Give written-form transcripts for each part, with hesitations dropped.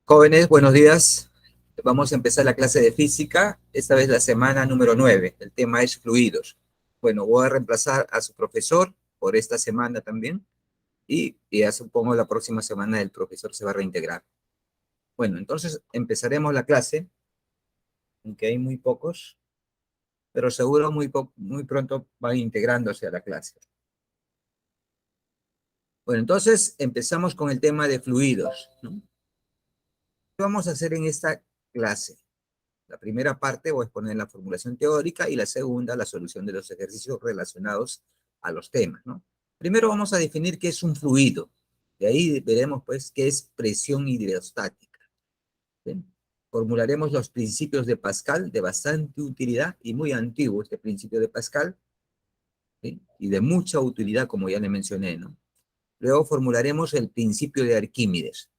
Jóvenes, buenos días. Vamos a empezar la clase de física, esta vez la semana número 9. El tema es fluidos. Bueno, voy a reemplazar a su profesor por esta semana también y ya supongo la próxima semana el profesor se va a reintegrar. Bueno, entonces empezaremos la clase, aunque hay muy pocos, pero seguro muy pronto van integrándose a la clase. Bueno, entonces empezamos con el tema de fluidos, ¿no? ¿Qué vamos a hacer en esta clase? La primera parte voy a exponer la formulación teórica y la segunda la solución de los ejercicios relacionados a los temas, ¿no? Primero vamos a definir qué es un fluido. De ahí veremos, pues, qué es presión hidrostática. ¿Sí? Formularemos los principios de Pascal, de bastante utilidad y muy antiguo este principio de Pascal, ¿sí? Y de mucha utilidad, como ya le mencioné, ¿no? Luego formularemos el principio de Arquímedes.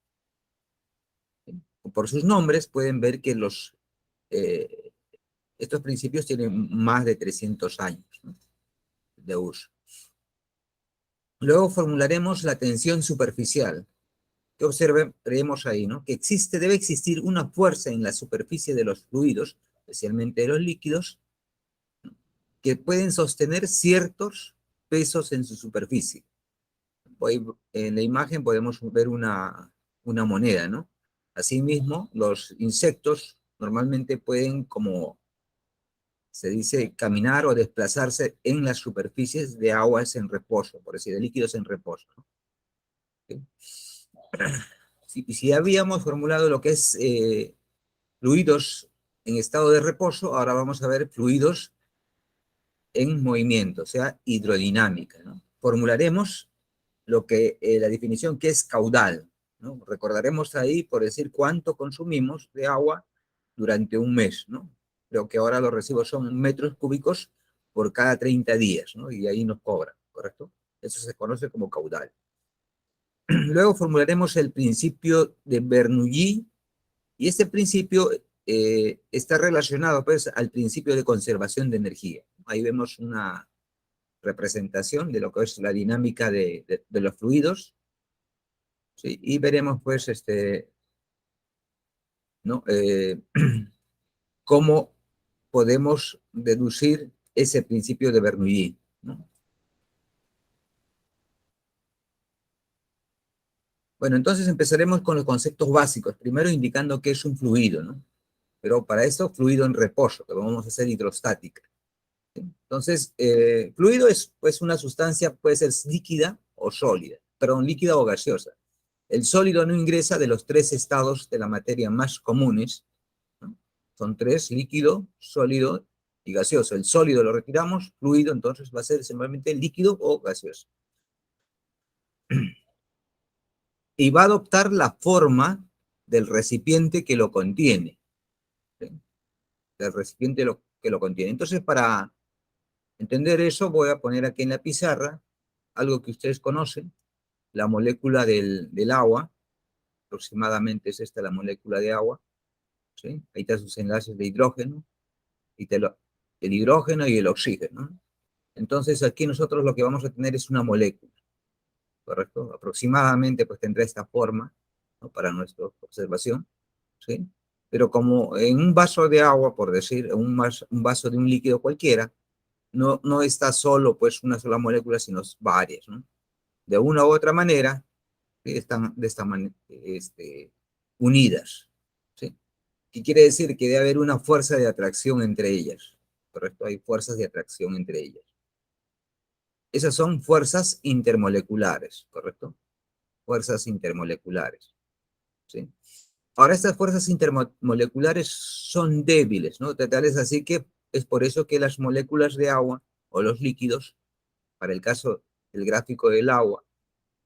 ¿Sí? Por sus nombres pueden ver que eh, estos principios tienen más de 300 años, ¿no?, de uso. Luego formularemos la tensión superficial. Que observemos ahí, ¿no?, que debe existir una fuerza en la superficie de los fluidos, especialmente de los líquidos, que pueden sostener ciertos pesos en su superficie. Hoy, en la imagen podemos ver una moneda, ¿no? Asimismo, los insectos normalmente pueden, como se dice, caminar o desplazarse en las superficies de aguas en reposo, por decir, de líquidos en reposo, ¿no? ¿Sí? Si habíamos formulado lo que es fluidos en estado de reposo, ahora vamos a ver fluidos en movimiento, o sea, hidrodinámica, ¿no? Formularemos la definición que es caudal, ¿no? Recordaremos ahí, por decir, cuánto consumimos de agua durante un mes, ¿no? Creo que ahora los recibos son metros cúbicos por cada 30 días, ¿no? Y ahí nos cobran, ¿correcto? Eso se conoce como caudal. Luego formularemos el principio de Bernoulli, y este principio está relacionado, pues, al principio de conservación de energía. Ahí vemos una representación de lo que es la dinámica de los fluidos, ¿sí? Y veremos, pues, ¿no?, cómo podemos deducir ese principio de Bernoulli, ¿no? Bueno, entonces empezaremos con los conceptos básicos, primero indicando qué es un fluido, ¿no? Pero para esto, fluido en reposo, que vamos a hacer hidrostática, ¿sí? Entonces, fluido es, pues, una sustancia, puede ser líquida o sólida, perdón, líquida o gaseosa. El sólido no ingresa de los tres estados de la materia más comunes, ¿no? Son tres: líquido, sólido y gaseoso. El sólido lo retiramos, fluido entonces va a ser simplemente líquido o gaseoso. Y va a adoptar la forma del recipiente que lo contiene, ¿sí? Del recipiente que lo contiene. Entonces, para entender eso, voy a poner aquí en la pizarra algo que ustedes conocen, la molécula del agua. Aproximadamente es esta la molécula de agua, ¿sí? Ahí están sus enlaces de hidrógeno, y el hidrógeno y el oxígeno, ¿no? Entonces aquí nosotros lo que vamos a tener es una molécula, ¿correcto? Aproximadamente pues tendrá esta forma, ¿no?, para nuestra observación, ¿sí? Pero como en un vaso de agua, por decir, un vaso de un líquido cualquiera, no está solo pues una sola molécula, sino varias, ¿no? De una u otra manera, ¿sí?, están de esta manera, unidas, ¿sí? ¿Qué quiere decir? Que debe haber una fuerza de atracción entre ellas, ¿correcto? Hay fuerzas de atracción entre ellas. Esas son fuerzas intermoleculares, ¿correcto? Fuerzas intermoleculares, ¿sí? Ahora, estas fuerzas intermoleculares son débiles, ¿no? Tales así que es por eso que las moléculas de agua o los líquidos, para el caso del gráfico del agua,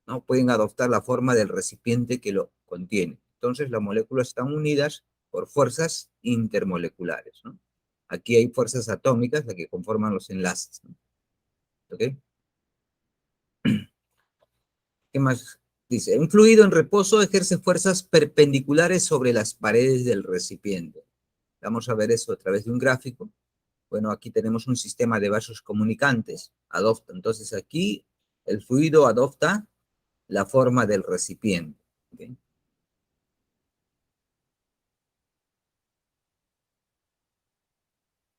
¿no?, pueden adoptar la forma del recipiente que lo contiene. Entonces, las moléculas están unidas por fuerzas intermoleculares, ¿no? Aquí hay fuerzas atómicas, las que conforman los enlaces, ¿no? ¿Ok? ¿Qué más dice? Un fluido en reposo ejerce fuerzas perpendiculares sobre las paredes del recipiente. Vamos a ver eso a través de un gráfico. Bueno, aquí tenemos un sistema de vasos comunicantes. Entonces aquí el fluido adopta la forma del recipiente, ¿okay?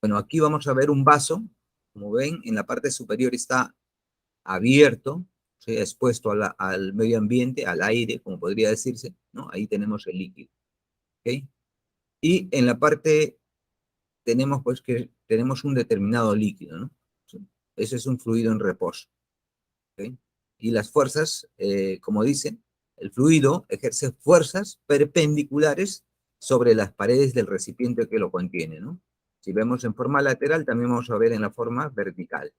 Bueno, aquí vamos a ver un vaso. Como ven, en la parte superior está abierto, ¿sí? Expuesto al medio ambiente, al aire, como podría decirse, ¿no? Ahí tenemos el líquido, ¿ok? Y en la parte tenemos, pues, que tenemos un determinado líquido, ¿no? ¿Sí? Ese es un fluido en reposo, ¿ok? Y las fuerzas, como dice, el fluido ejerce fuerzas perpendiculares sobre las paredes del recipiente que lo contiene, ¿no? Si vemos en forma lateral, también vamos a ver en la forma vertical.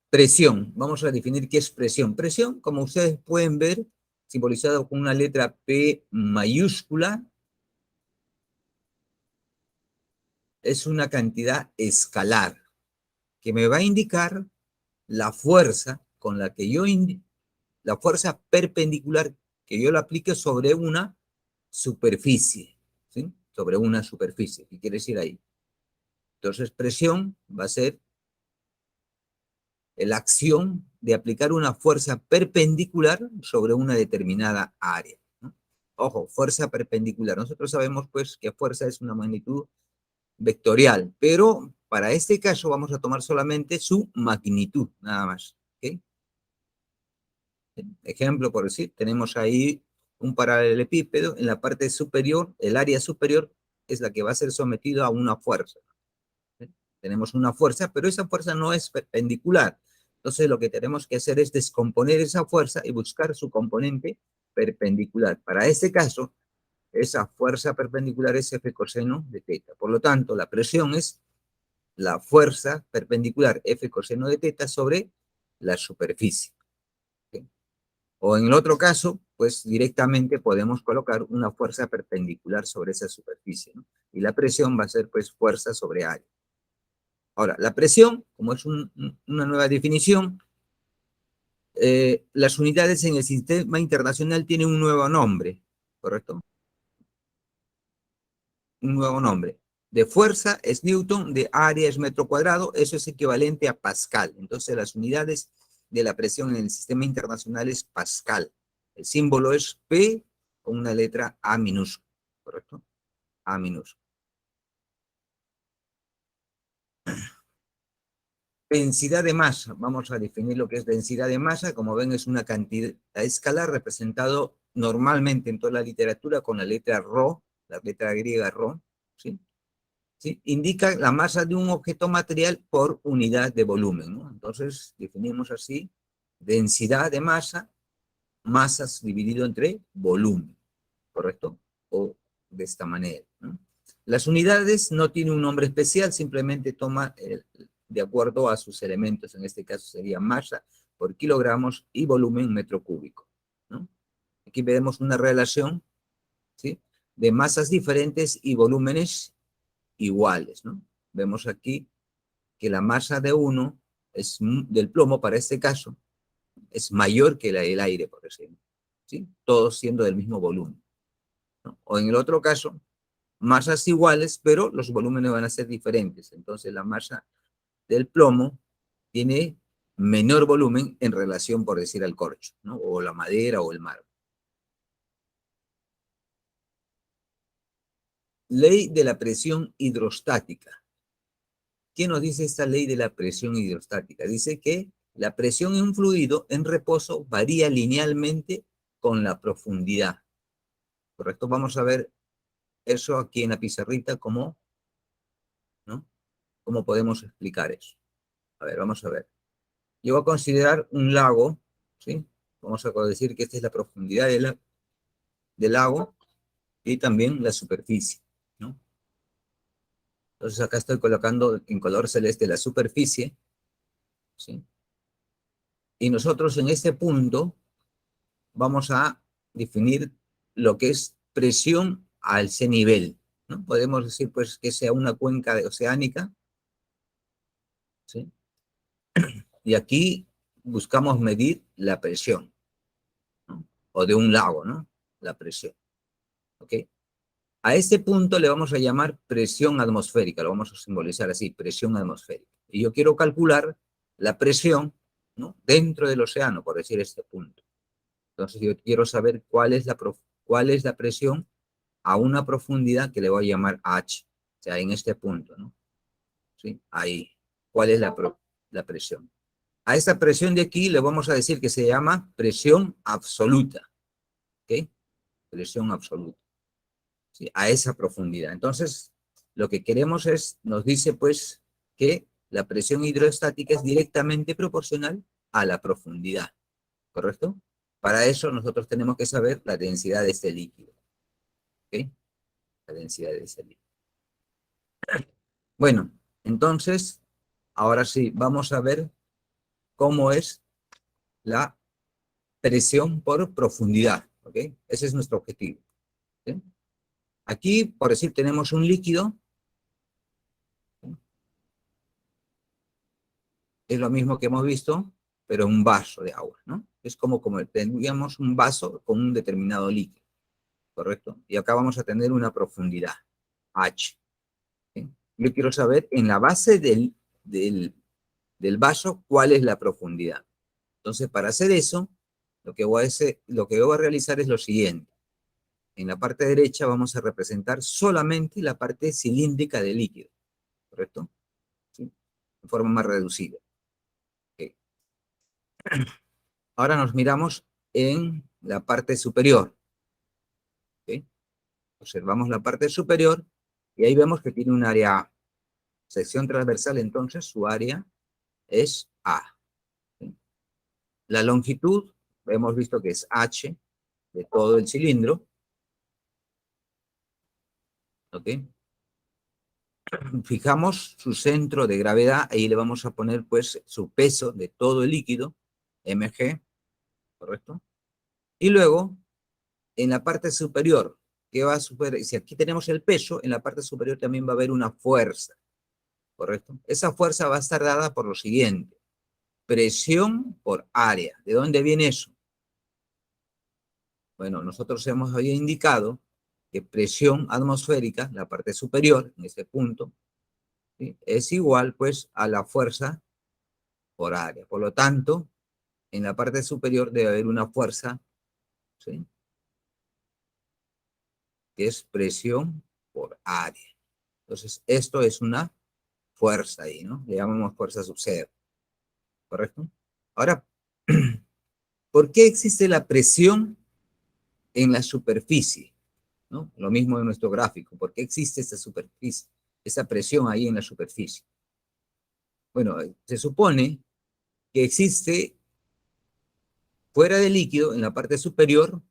Presión. Vamos a definir qué es presión. Presión, como ustedes pueden ver, simbolizado con una letra P mayúscula, es una cantidad escalar que me va a indicar la fuerza con la que la fuerza perpendicular que yo la aplique sobre una superficie, ¿sí? Sobre una superficie. ¿Qué quiere decir ahí? Entonces, presión va a ser la acción de aplicar una fuerza perpendicular sobre una determinada área, ¿no? Ojo, fuerza perpendicular. Nosotros sabemos, pues, que fuerza es una magnitud vectorial, pero para este caso vamos a tomar solamente su magnitud, nada más. ¿Okay? Ejemplo, por decir, tenemos ahí un paralelepípedo, en la parte superior, el área superior es la que va a ser sometida a una fuerza. ¿Sí? Tenemos una fuerza, pero esa fuerza no es perpendicular. Entonces lo que tenemos que hacer es descomponer esa fuerza y buscar su componente perpendicular. Para este caso, esa fuerza perpendicular es F coseno de teta. Por lo tanto, la presión es la fuerza perpendicular F coseno de teta sobre la superficie. ¿Sí? O en el otro caso, pues directamente podemos colocar una fuerza perpendicular sobre esa superficie, ¿no? Y la presión va a ser pues fuerza sobre área. Ahora, la presión, como es una nueva definición, las unidades en el sistema internacional tienen un nuevo nombre, ¿correcto? Un nuevo nombre. De fuerza es Newton, de área es metro cuadrado, eso es equivalente a Pascal. Entonces las unidades de la presión en el sistema internacional es Pascal. El símbolo es P con una letra A minúscula, ¿correcto? A minúscula. Densidad de masa. Vamos a definir lo que es densidad de masa. Como ven, es una cantidad escalar representado normalmente en toda la literatura con la letra ρ, la letra griega ρ, ¿sí? ¿Sí? Indica la masa de un objeto material por unidad de volumen, ¿no? Entonces, definimos así, densidad de masa, masas dividido entre volumen, ¿correcto? O de esta manera, ¿no? Las unidades no tienen un nombre especial, simplemente toma de acuerdo a sus elementos, en este caso sería masa por kilogramos y volumen metro cúbico, ¿no? Aquí vemos una relación, ¿sí? De masas diferentes y volúmenes iguales, ¿no? Vemos aquí que la masa de uno es del plomo, para este caso, es mayor que la del aire, por ejemplo, ¿sí? Todos siendo del mismo volumen, ¿no? O en el otro caso, masas iguales, pero los volúmenes van a ser diferentes. Entonces la masa del plomo tiene menor volumen en relación, por decir, al corcho, ¿no? O la madera o el mármol. Ley de la presión hidrostática. ¿Qué nos dice esta ley de la presión hidrostática? Dice que la presión en un fluido en reposo varía linealmente con la profundidad. ¿Correcto? Vamos a ver eso aquí en la pizarrita, ¿cómo, no? ¿Cómo podemos explicar eso? A ver, vamos a ver. Yo voy a considerar un lago, ¿sí? Vamos a decir que esta es la profundidad del lago y también la superficie, ¿no? Entonces acá estoy colocando en color celeste la superficie, ¿sí? Y nosotros en este punto vamos a definir lo que es presión a ese nivel, ¿no? Podemos decir, pues, que sea una cuenca oceánica, ¿sí? Y aquí buscamos medir la presión, ¿no? O de un lago, ¿no? La presión, ¿ok? A este punto le vamos a llamar presión atmosférica, lo vamos a simbolizar así, presión atmosférica. Y yo quiero calcular la presión, ¿no? Dentro del océano, por decir este punto. Entonces yo quiero saber cuál es la presión a una profundidad que le voy a llamar H, o sea, en este punto, ¿no? ¿Sí? Ahí. ¿Cuál es la presión? A esta presión de aquí le vamos a decir que se llama presión absoluta, ¿ok? Presión absoluta, ¿sí? A esa profundidad. Entonces, lo que queremos es, nos dice pues que la presión hidrostática es directamente proporcional a la profundidad, ¿correcto? Para eso nosotros tenemos que saber la densidad de este líquido, ¿ok? La densidad de ese líquido. Bueno, entonces, ahora sí, vamos a ver cómo es la presión por profundidad, ¿ok? Ese es nuestro objetivo, ¿sí? Aquí, por decir, tenemos un líquido, ¿sí? Es lo mismo que hemos visto, pero un vaso de agua, ¿no? Es como tendríamos un vaso con un determinado líquido, ¿correcto? Y acá vamos a tener una profundidad, H, ¿sí? Yo quiero saber en la base del vaso cuál es la profundidad. Entonces, para hacer eso, lo que voy a realizar es lo siguiente. En la parte derecha vamos a representar solamente la parte cilíndrica del líquido, ¿correcto? ¿Sí? De forma más reducida. Okay. Ahora nos miramos en la parte superior. ¿Okay? Observamos la parte superior y ahí vemos que tiene un área A. Sección transversal, entonces, su área es A. ¿Sí? La longitud, hemos visto que es H de todo el cilindro. ¿Ok? Fijamos su centro de gravedad, ahí le vamos a poner pues su peso de todo el líquido, mg, ¿correcto? Y luego, en la parte superior, ¿qué va a superar? Si aquí tenemos el peso, en la parte superior también va a haber una fuerza, ¿correcto? Esa fuerza va a estar dada por lo siguiente, presión por área. ¿De dónde viene eso? Bueno, nosotros hemos había indicado que presión atmosférica, la parte superior, en este punto, ¿sí? Es igual pues a la fuerza por área. Por lo tanto, en la parte superior debe haber una fuerza, ¿sí? Que es presión por área. Entonces, esto es una fuerza ahí, ¿no? Le llamamos fuerza sub cero, ¿correcto? Ahora, ¿por qué existe la presión en la superficie? ¿No? Lo mismo en nuestro gráfico. ¿Por qué existe esta superficie, esa presión ahí en la superficie? Bueno, se supone que existe fuera del líquido, en la parte superior,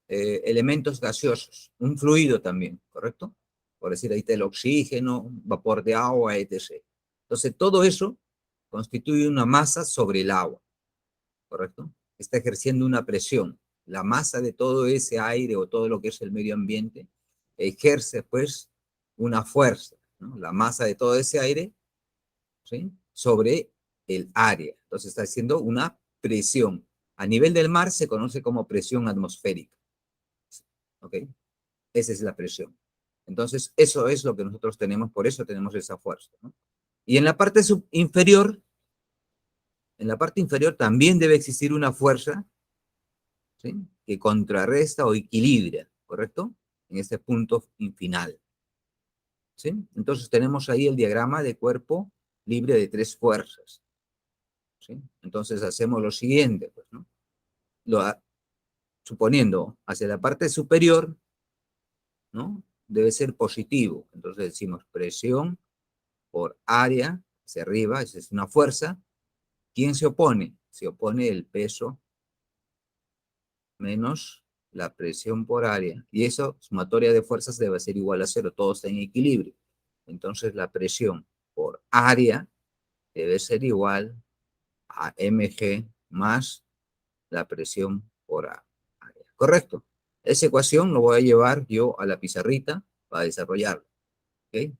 elementos gaseosos, un fluido también, ¿correcto? Por decir, ahí está el oxígeno, vapor de agua, etc. Entonces, todo eso constituye una masa sobre el agua, ¿correcto? Está ejerciendo una presión. La masa de todo ese aire o todo lo que es el medio ambiente ejerce, pues, una fuerza, ¿no? La masa de todo ese aire, ¿sí? Sobre el área. Entonces, está haciendo una presión. A nivel del mar se conoce como presión atmosférica. ¿Ok? Esa es la presión. Entonces, eso es lo que nosotros tenemos, por eso tenemos esa fuerza, ¿no? Y en la parte inferior también debe existir una fuerza, ¿sí? Que contrarresta o equilibra, ¿correcto? En este punto final, ¿sí? Entonces tenemos ahí el diagrama de cuerpo libre de tres fuerzas, ¿sí? Entonces hacemos lo siguiente, pues, ¿no? Suponiendo hacia la parte superior, ¿no? Debe ser positivo. Entonces decimos presión por área hacia arriba, esa es una fuerza. ¿Quién se opone? Se opone el peso menos la presión por área. Y eso, sumatoria de fuerzas debe ser igual a cero, todo está en equilibrio. Entonces la presión por área debe ser igual a mg más la presión por área. ¿Correcto? Esa ecuación lo voy a llevar yo a la pizarrita para desarrollarla. ¿Ok?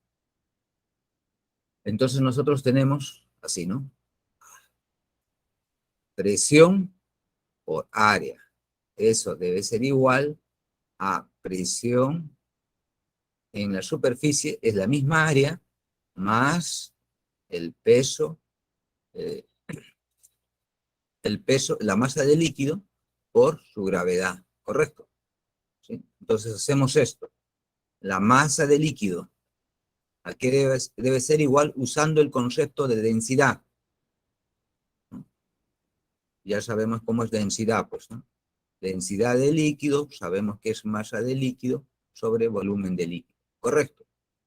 Entonces nosotros tenemos así, ¿no? Presión por área. Eso debe ser igual a presión en la superficie, es la misma área, más el peso, eh, la masa del líquido, por su gravedad, ¿correcto? ¿Sí? Entonces hacemos esto. La masa de líquido, ¿a qué debe ser igual usando el concepto de densidad? ¿No? Ya sabemos cómo es densidad, pues, ¿no? Densidad de líquido, sabemos que es masa de líquido sobre volumen de líquido, ¿correcto?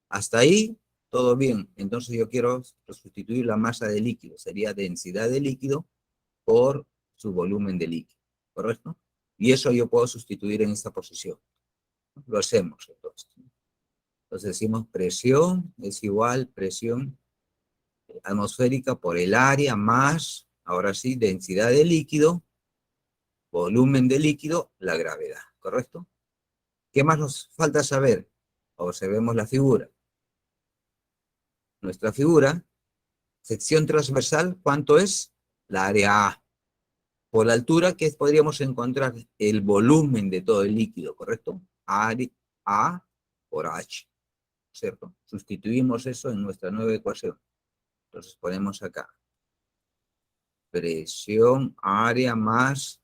Hasta ahí, todo bien. Entonces yo quiero sustituir la masa de líquido, sería densidad de líquido por su volumen de líquido, ¿correcto? Y eso yo puedo sustituir en esta posición. Lo hacemos entonces. Entonces decimos presión es igual presión atmosférica por el área más, ahora sí, densidad de líquido, volumen de líquido, la gravedad, ¿correcto? ¿Qué más nos falta saber? Observemos la figura. Nuestra figura, sección transversal, ¿cuánto es? La área A. Por la altura, ¿qué podríamos encontrar? El volumen de todo el líquido, ¿correcto? Área A por H, ¿cierto? Sustituimos eso en nuestra nueva ecuación. Entonces ponemos acá. Presión, área más,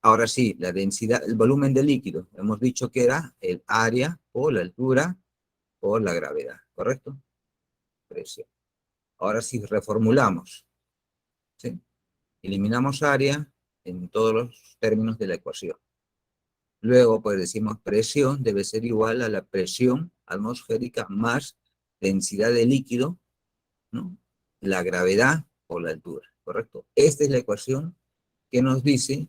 ahora sí, la densidad, el volumen del líquido. Hemos dicho que era el área por la altura por la gravedad, ¿correcto? Presión. Ahora sí, reformulamos, ¿sí? Eliminamos área en todos los términos de la ecuación. Luego, pues decimos presión debe ser igual a la presión atmosférica más densidad de líquido, ¿no? La gravedad por la altura, ¿correcto? Esta es la ecuación que nos dice,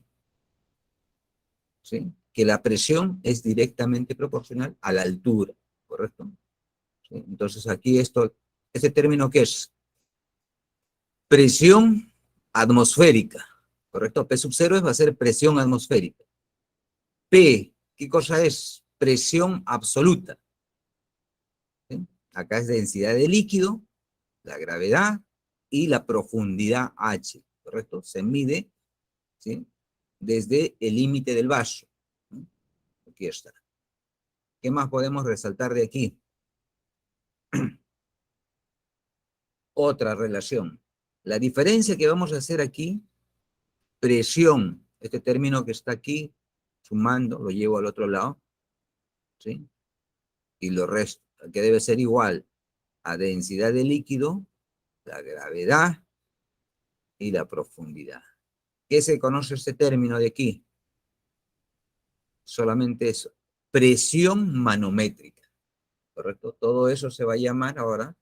¿sí?, que la presión es directamente proporcional a la altura, ¿correcto? ¿Sí? Entonces aquí este término ¿qué es? Presión atmosférica, ¿correcto? P sub 0 va a ser presión atmosférica. P, ¿qué cosa es? Presión absoluta. ¿Sí? Acá es densidad de líquido, la gravedad y la profundidad H, ¿correcto? Se mide, ¿sí?, desde el límite del vaso. ¿Sí? Aquí está. ¿Qué más podemos resaltar de aquí? Otra relación. La diferencia que vamos a hacer aquí, presión, este término que está aquí, sumando, lo llevo al otro lado, ¿sí? Y lo resto, que debe ser igual a densidad de líquido, la gravedad y la profundidad. ¿Qué se conoce este término de aquí? Solamente eso, presión manométrica, ¿correcto? Todo eso se va a llamar ahora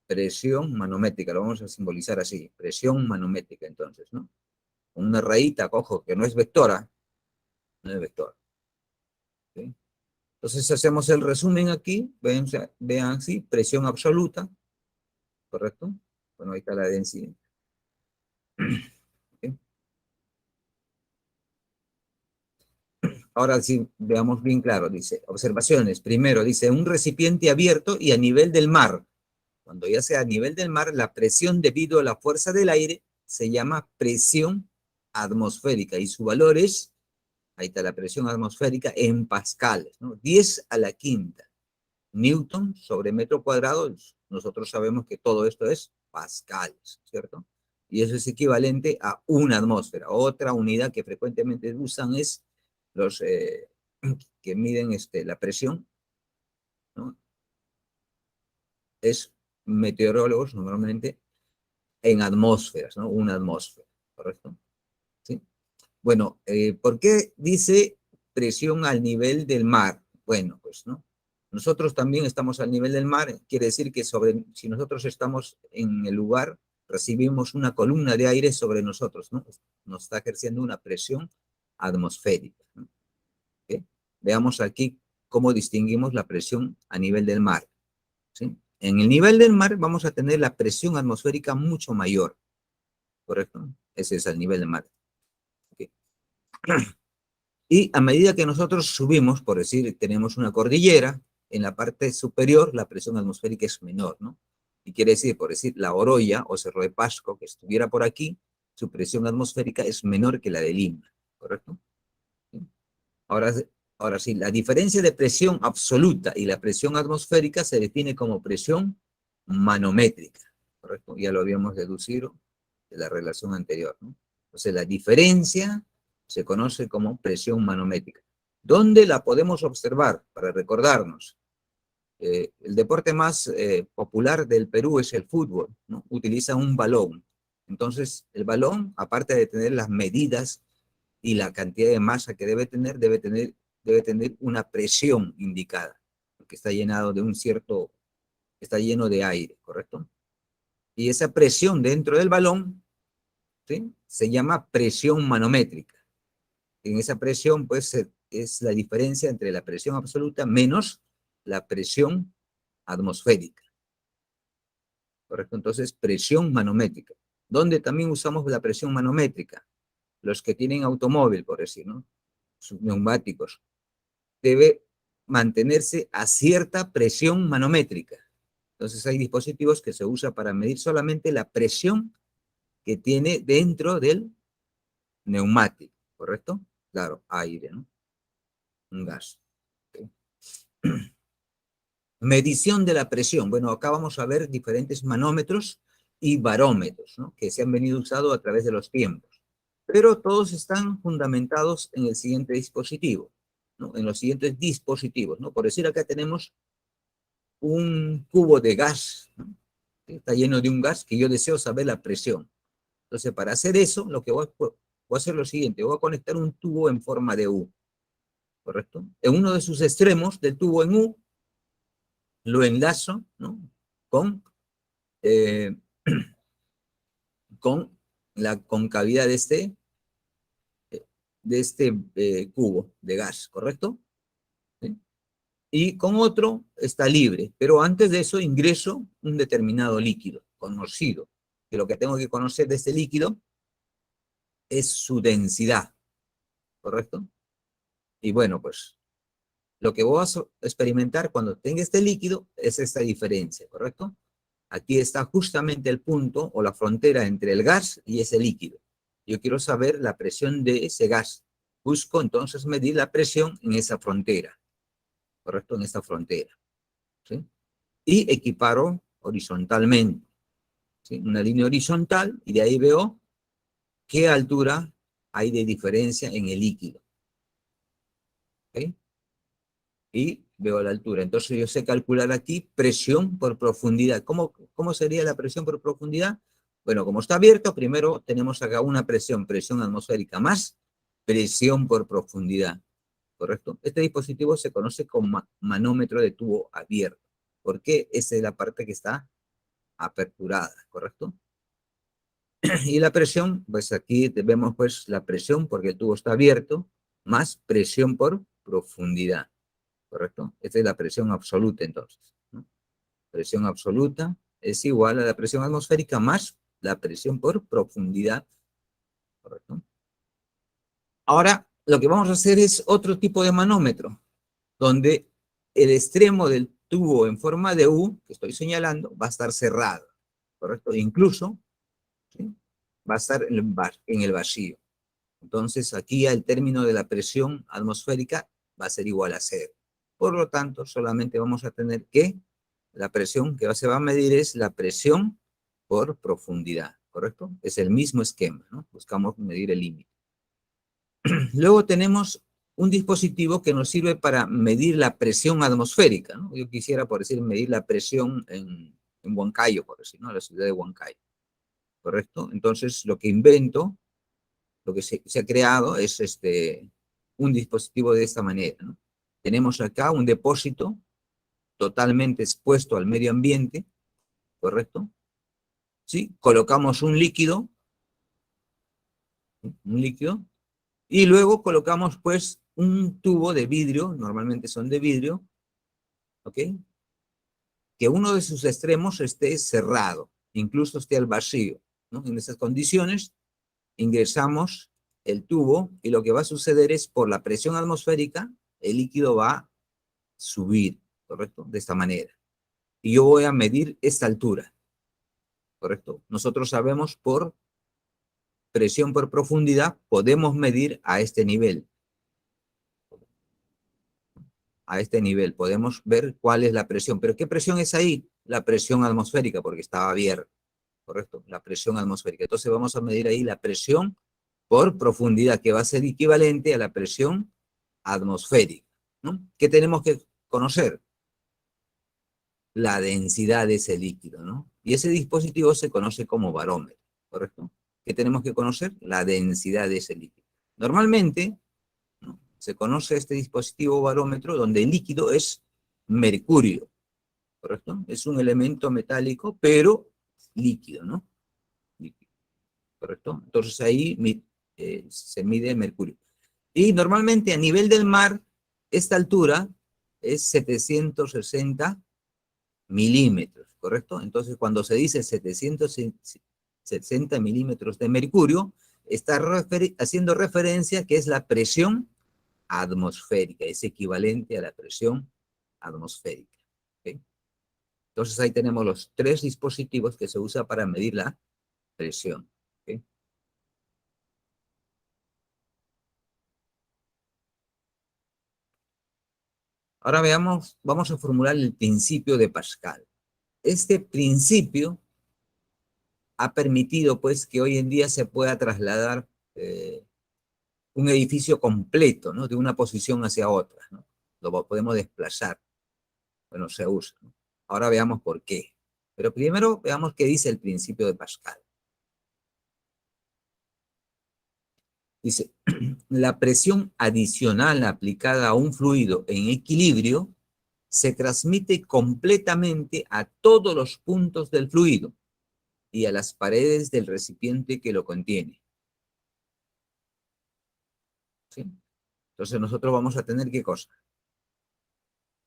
presión manométrica, lo vamos a simbolizar así, presión manométrica entonces, ¿no? Una rayita, cojo, que no es vectora, no es vectora. ¿Sí? Entonces hacemos el resumen aquí, vean así, presión absoluta, ¿correcto? Bueno, ahí está la densidad. ¿Sí? Ahora sí, veamos bien claro, dice, observaciones. Primero, dice, un recipiente abierto y a nivel del mar. Cuando ya sea a nivel del mar, la presión debido a la fuerza del aire se llama presión atmosférica y su valor es, ahí está la presión atmosférica en pascales, ¿no? 10 a la quinta. Newton sobre metro cuadrado, nosotros sabemos que todo esto es pascales, ¿cierto? Y eso es equivalente a una atmósfera. Otra unidad que frecuentemente usan es los que miden la presión, ¿no? Es meteorólogos normalmente en atmósferas, ¿no? Una atmósfera, ¿correcto? ¿Sí? Bueno, ¿por qué dice presión al nivel del mar? Bueno, pues, ¿no? Nosotros también estamos al nivel del mar, quiere decir que si nosotros estamos en el lugar, recibimos una columna de aire sobre nosotros, ¿no? Nos está ejerciendo una presión atmosférica, ¿no? ¿Okay? Veamos aquí cómo distinguimos la presión a nivel del mar, ¿sí? En el nivel del mar vamos a tener la presión atmosférica mucho mayor, ¿correcto? Ese es el nivel del mar. Okay. Y a medida que nosotros subimos, por decir, tenemos una cordillera, en la parte superior la presión atmosférica es menor, ¿no? Y quiere decir, por decir, la Oroya o Cerro de Pasco, que estuviera por aquí, su presión atmosférica es menor que la de Lima, ¿correcto? ¿Sí? Ahora, ahora sí, la diferencia de presión absoluta y la presión atmosférica se define como presión manométrica, ¿correcto? Ya lo habíamos deducido de la relación anterior, ¿no? Entonces, la diferencia se conoce como presión manométrica. ¿Dónde la podemos observar? Para recordarnos. El deporte más popular del Perú es el fútbol, ¿no? Utiliza un balón. Entonces, el balón, aparte de tener las medidas y la cantidad de masa que debe tener una presión indicada, porque está llenado de está lleno de aire, ¿correcto? Y esa presión dentro del balón, ¿sí?, se llama presión manométrica. En esa presión, pues, es la diferencia entre la presión absoluta menos la presión atmosférica, ¿correcto? Entonces, presión manométrica. ¿Dónde también usamos la presión manométrica? Los que tienen automóvil, por decir, ¿no? Sus neumáticos. Debe mantenerse a cierta presión manométrica. Entonces, hay dispositivos que se usan para medir solamente la presión que tiene dentro del neumático, ¿correcto? Claro, aire, ¿no? Un gas. Okay. Medición de la presión. Bueno, acá vamos a ver diferentes manómetros y barómetros, ¿no?, que se han venido usando a través de los tiempos. Pero todos están fundamentados en el siguiente dispositivo, ¿no?, en los siguientes dispositivos, ¿no? Por decir, acá tenemos un cubo de gas, ¿no?, que está lleno de un gas que yo deseo saber la presión. Entonces, para hacer eso, lo que voy a hacer lo siguiente: voy a conectar un tubo en forma de U, ¿correcto? En uno de sus extremos del tubo en U, lo enlazo, ¿no?, con, eh, con la concavidad de este cubo de gas, ¿correcto? ¿Sí? Y con otro está libre, pero antes de eso ingreso un determinado líquido conocido, que lo que tengo que conocer de este líquido es su densidad, ¿correcto? Y bueno, pues lo que voy a experimentar cuando tenga este líquido es esta diferencia, ¿correcto? Aquí está justamente el punto o la frontera entre el gas y ese líquido. Yo quiero saber la presión de ese gas. Busco entonces medir la presión en esa frontera, ¿correcto? En esta frontera, ¿sí? Y equiparo horizontalmente, ¿sí?, una línea horizontal, y de ahí veo qué altura hay de diferencia en el líquido, ¿ok? Y veo la altura. Entonces yo sé calcular aquí presión por profundidad. ¿Cómo sería la presión por profundidad? Bueno, como está abierto, primero tenemos acá una presión atmosférica más presión por profundidad, ¿correcto? Este dispositivo se conoce como manómetro de tubo abierto, porque esa es la parte que está aperturada, ¿correcto? Y la presión, pues aquí vemos pues la presión porque el tubo está abierto, más presión por profundidad, ¿correcto? Esta es la presión absoluta entonces, ¿no? Presión absoluta es igual a la presión atmosférica más la presión por profundidad, ¿correcto? Ahora, lo que vamos a hacer es otro tipo de manómetro, donde el extremo del tubo en forma de U, que estoy señalando, va a estar cerrado, ¿correcto? Incluso, ¿sí?, va a estar en el vacío. Entonces, aquí el término de la presión atmosférica va a ser igual a cero. Por lo tanto, solamente vamos a tener que la presión que se va a medir es la presión por profundidad, ¿correcto? Es el mismo esquema, ¿no? Buscamos medir el límite. Luego tenemos un dispositivo que nos sirve para medir la presión atmosférica, ¿no? Yo quisiera, por decir, medir la presión en Huancayo, por decir, ¿no?, la ciudad de Huancayo, ¿correcto? Entonces, lo que invento, lo que se ha creado es un dispositivo de esta manera, ¿no? Tenemos acá un depósito totalmente expuesto al medio ambiente, ¿correcto? ¿Sí? Colocamos un líquido, y luego colocamos pues un tubo de vidrio, normalmente son de vidrio, ¿ok? Que uno de sus extremos esté cerrado, incluso esté al vacío, ¿no? En esas condiciones ingresamos el tubo y lo que va a suceder es, por la presión atmosférica, el líquido va a subir, ¿correcto? De esta manera. Y yo voy a medir esta altura, ¿correcto? Nosotros sabemos por presión por profundidad, podemos medir a este nivel. A este nivel podemos ver cuál es la presión. ¿Pero qué presión es ahí? La presión atmosférica, porque estaba abierto, ¿correcto? La presión atmosférica. Entonces vamos a medir ahí la presión por profundidad, que va a ser equivalente a la presión atmosférica, ¿no? ¿Qué tenemos que conocer? La densidad de ese líquido, ¿no? Y ese dispositivo se conoce como barómetro, ¿correcto? ¿Qué tenemos que conocer? La densidad de ese líquido. Normalmente, ¿no?, se conoce este dispositivo barómetro donde el líquido es mercurio, ¿correcto? Es un elemento metálico, pero líquido, ¿no? Líquido, ¿correcto? Entonces ahí se mide el mercurio. Y normalmente a nivel del mar, esta altura es 760 milímetros, ¿correcto? Entonces, cuando se dice 760 milímetros de mercurio, está haciendo referencia que es la presión atmosférica, es equivalente a la presión atmosférica. ¿Okay? Entonces, ahí tenemos los tres dispositivos que se usa para medir la presión. ¿Okay? Ahora veamos, vamos a formular el principio de Pascal. Este principio ha permitido, pues, que hoy en día se pueda trasladar un edificio completo, ¿no?, de una posición hacia otra, ¿no? Lo podemos desplazar. Bueno, se usa, ¿no? Ahora veamos por qué. Pero primero veamos qué dice el principio de Pascal. Dice, la presión adicional aplicada a un fluido en equilibrio se transmite completamente a todos los puntos del fluido y a las paredes del recipiente que lo contiene. ¿Sí? Entonces nosotros vamos a tener, ¿qué cosa?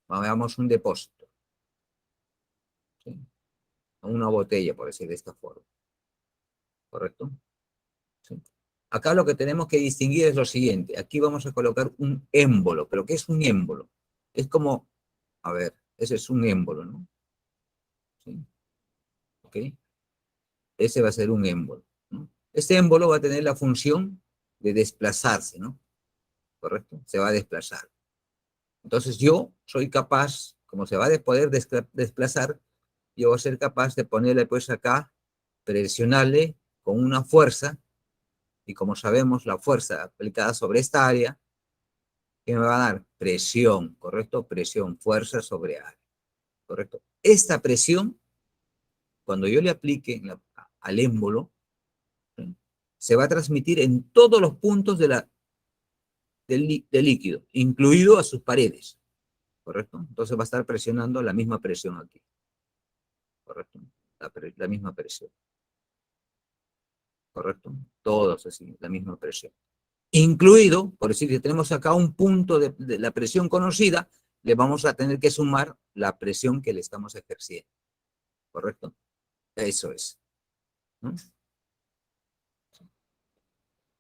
Veamos un depósito, ¿sí?, una botella, por decir de esta forma, ¿correcto? ¿Sí? Acá lo que tenemos que distinguir es lo siguiente. Aquí vamos a colocar un émbolo. ¿Pero qué es un émbolo? Es como, a ver, ese es un émbolo, ¿no? ¿Sí? ¿Ok? Ese va a ser un émbolo, ¿no? Este émbolo va a tener la función de desplazarse, ¿no? ¿Correcto? Se va a desplazar. Entonces yo soy capaz, como se va a poder desplazar, yo voy a ser capaz de ponerle pues acá, presionarle con una fuerza, y como sabemos, la fuerza aplicada sobre esta área, ¿qué me va a dar? Presión, ¿correcto? Presión, fuerza sobre área, ¿correcto? Esta presión, cuando yo le aplique al émbolo, ¿sí?, se va a transmitir en todos los puntos del líquido, incluido a sus paredes, ¿correcto? Entonces va a estar presionando la misma presión aquí, ¿correcto? La misma presión, ¿correcto? Todos así, la misma presión. Incluido, por decir que tenemos acá un punto de la presión conocida, le vamos a tener que sumar la presión que le estamos ejerciendo, ¿correcto? Eso es, ¿no?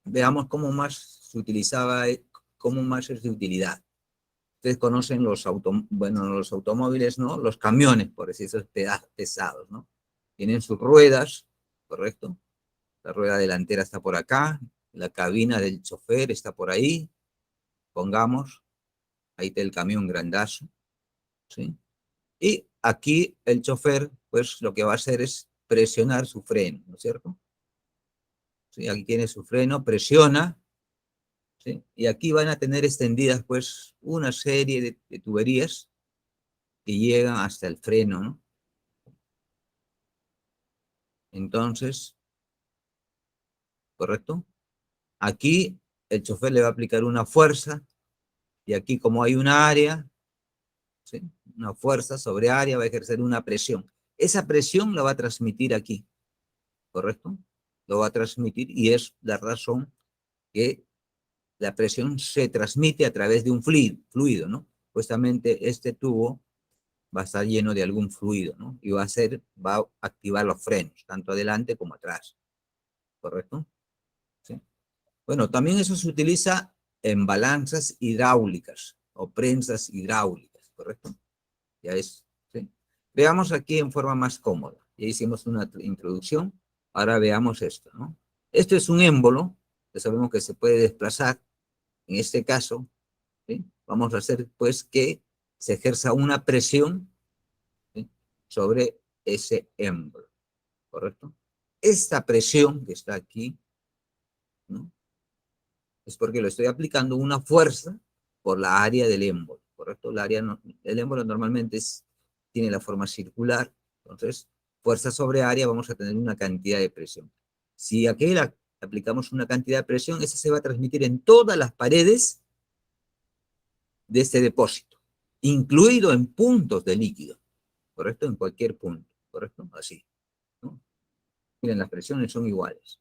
Veamos cómo más se utilizaba, cómo más es de utilidad. Ustedes conocen los automóviles, ¿no? Los camiones, por decir, esos pesados, ¿no? Tienen sus ruedas, ¿correcto? La rueda delantera está por acá, la cabina del chofer está por ahí, pongamos, ahí está el camión grandazo, ¿sí? Y aquí el chofer, pues lo que va a hacer es presionar su freno, ¿no es cierto? ¿Sí? Aquí tiene su freno, presiona, ¿sí? Y aquí van a tener extendidas, pues, una serie de tuberías que llegan hasta el freno, ¿no? Entonces, ¿correcto? Aquí el chofer le va a aplicar una fuerza, y aquí como hay una área, ¿sí?, una fuerza sobre área, va a ejercer una presión. Esa presión la va a transmitir aquí, ¿correcto? Lo va a transmitir, y es la razón que la presión se transmite a través de un fluido, ¿no? Justamente este tubo va a estar lleno de algún fluido, ¿no? Y va a activar los frenos, tanto adelante como atrás, ¿correcto? ¿Sí? Bueno, también eso se utiliza en balanzas hidráulicas o prensas hidráulicas, ¿correcto? Ya es, ¿sí? Veamos aquí en forma más cómoda. Ya hicimos una introducción, ahora veamos esto, ¿no? Esto es un émbolo, que sabemos que se puede desplazar. En este caso, ¿sí?, vamos a hacer pues que se ejerza una presión, ¿sí?, sobre ese émbolo, ¿correcto? Esta presión que está aquí, ¿no?, Es porque lo estoy aplicando una fuerza por la área del émbolo, ¿correcto? La área del émbolo normalmente tiene la forma circular, entonces, fuerza sobre área, vamos a tener una cantidad de presión. Si aquí aplicamos una cantidad de presión, esa se va a transmitir en todas las paredes de este depósito, incluido en puntos de líquido, ¿correcto? En cualquier punto, ¿correcto? Así, ¿no? Miren, las presiones son iguales.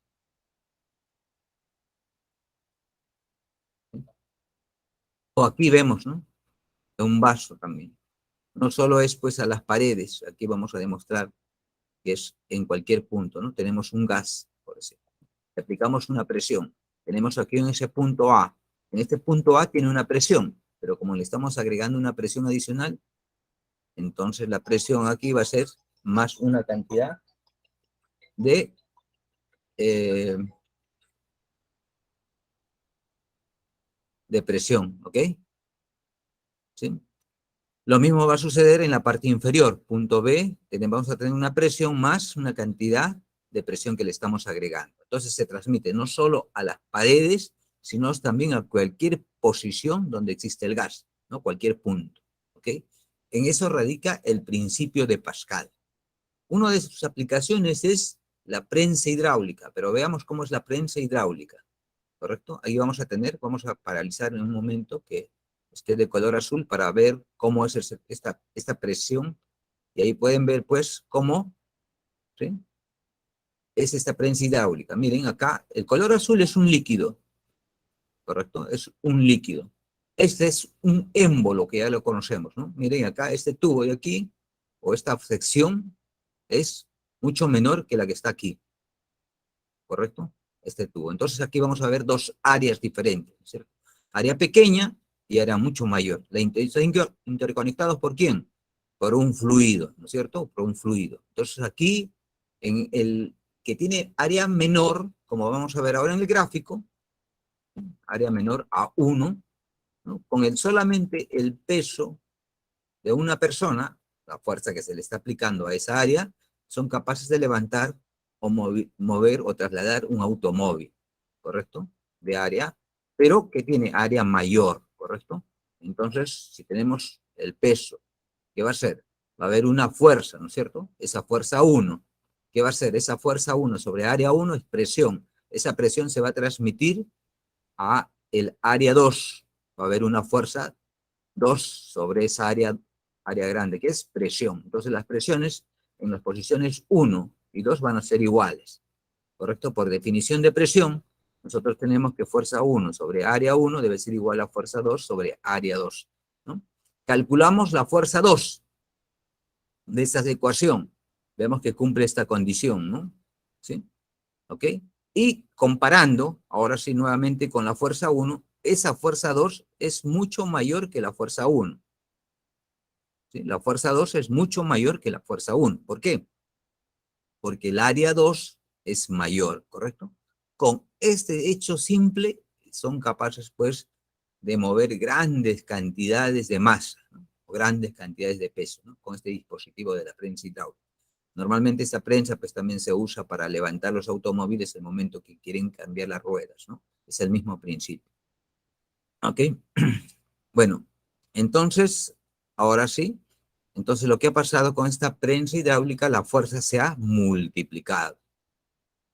O aquí vemos, ¿no? Un vaso también. No solo es pues a las paredes, aquí vamos a demostrar que es en cualquier punto, ¿no? Tenemos un gas, por decirlo. Aplicamos una presión. Tenemos aquí en ese punto A. En este punto A tiene una presión, pero como le estamos agregando una presión adicional, entonces la presión aquí va a ser más una cantidad de presión, ¿ok? ¿Sí? Lo mismo va a suceder en la parte inferior. Punto B, vamos a tener una presión más una cantidad de presión que le estamos agregando. Entonces se transmite no solo a las paredes, sino también a cualquier posición donde existe el gas, ¿no? Cualquier punto, ¿ok? En eso radica el principio de Pascal. Una de sus aplicaciones es la prensa hidráulica, pero veamos cómo es la prensa hidráulica, ¿correcto? Ahí vamos a paralizar en un momento que esté de color azul para ver cómo es esta presión, y ahí pueden ver pues cómo, ¿sí? Es esta prensa hidráulica. Miren acá, el color azul es un líquido, ¿correcto? Es un líquido. Este es un émbolo que ya lo conocemos, ¿no? Miren acá, este tubo de aquí, o esta sección, es mucho menor que la que está aquí, ¿correcto? Este tubo. Entonces aquí vamos a ver dos áreas diferentes, ¿cierto? Área pequeña y área mucho mayor. Están interconectados ¿por quién? Por un fluido, ¿no es cierto? Por un fluido. Entonces aquí, en el que tiene área menor, como vamos a ver ahora en el gráfico, área menor a 1, ¿no? Con solamente el peso de una persona, la fuerza que se le está aplicando a esa área, son capaces de levantar o mover o trasladar un automóvil, ¿correcto? De área, pero que tiene área mayor, ¿correcto? Entonces, si tenemos el peso, ¿qué va a ser? Va a haber una fuerza, ¿no es cierto? Esa fuerza 1. ¿Qué va a ser? Esa fuerza 1 sobre área 1 es presión. Esa presión se va a transmitir a el área 2. Va a haber una fuerza 2 sobre esa área grande, que es presión. Entonces las presiones en las posiciones 1 y 2 van a ser iguales, ¿correcto? Por definición de presión, nosotros tenemos que fuerza 1 sobre área 1 debe ser igual a fuerza 2 sobre área 2, ¿no? Calculamos la fuerza 2 de esta ecuación. Vemos que cumple esta condición, ¿no? ¿Sí? ¿Ok? Y comparando, ahora sí nuevamente con la fuerza 1, esa fuerza 2 es mucho mayor que la fuerza 1. ¿Sí? La fuerza 2 es mucho mayor que la fuerza 1. ¿Por qué? Porque el área 2 es mayor, ¿correcto? Con este hecho simple, son capaces, pues, de mover grandes cantidades de masa, ¿no? O grandes cantidades de peso, ¿no? Con este dispositivo de la prensa hidráulica. Normalmente esta prensa, pues, también se usa para levantar los automóviles en el momento que quieren cambiar las ruedas, ¿no? Es el mismo principio. ¿Ok? Bueno, entonces, ahora sí, entonces lo que ha pasado con esta prensa hidráulica, la fuerza se ha multiplicado,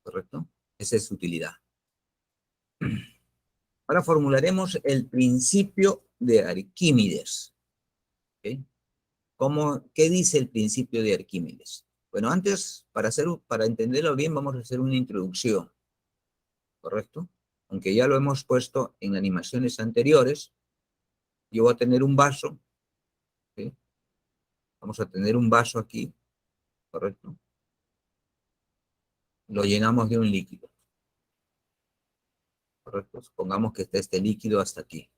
¿correcto? Esa es su utilidad. Ahora formularemos el principio de Arquímedes. ¿Okay? ¿Qué dice el principio de Arquímedes? Bueno, antes, para entenderlo bien, vamos a hacer una introducción, ¿correcto? Aunque ya lo hemos puesto en animaciones anteriores, yo voy a tener un vaso, ¿sí? Vamos a tener un vaso aquí, ¿correcto? Lo llenamos de un líquido, ¿correcto? Supongamos que está este líquido hasta aquí,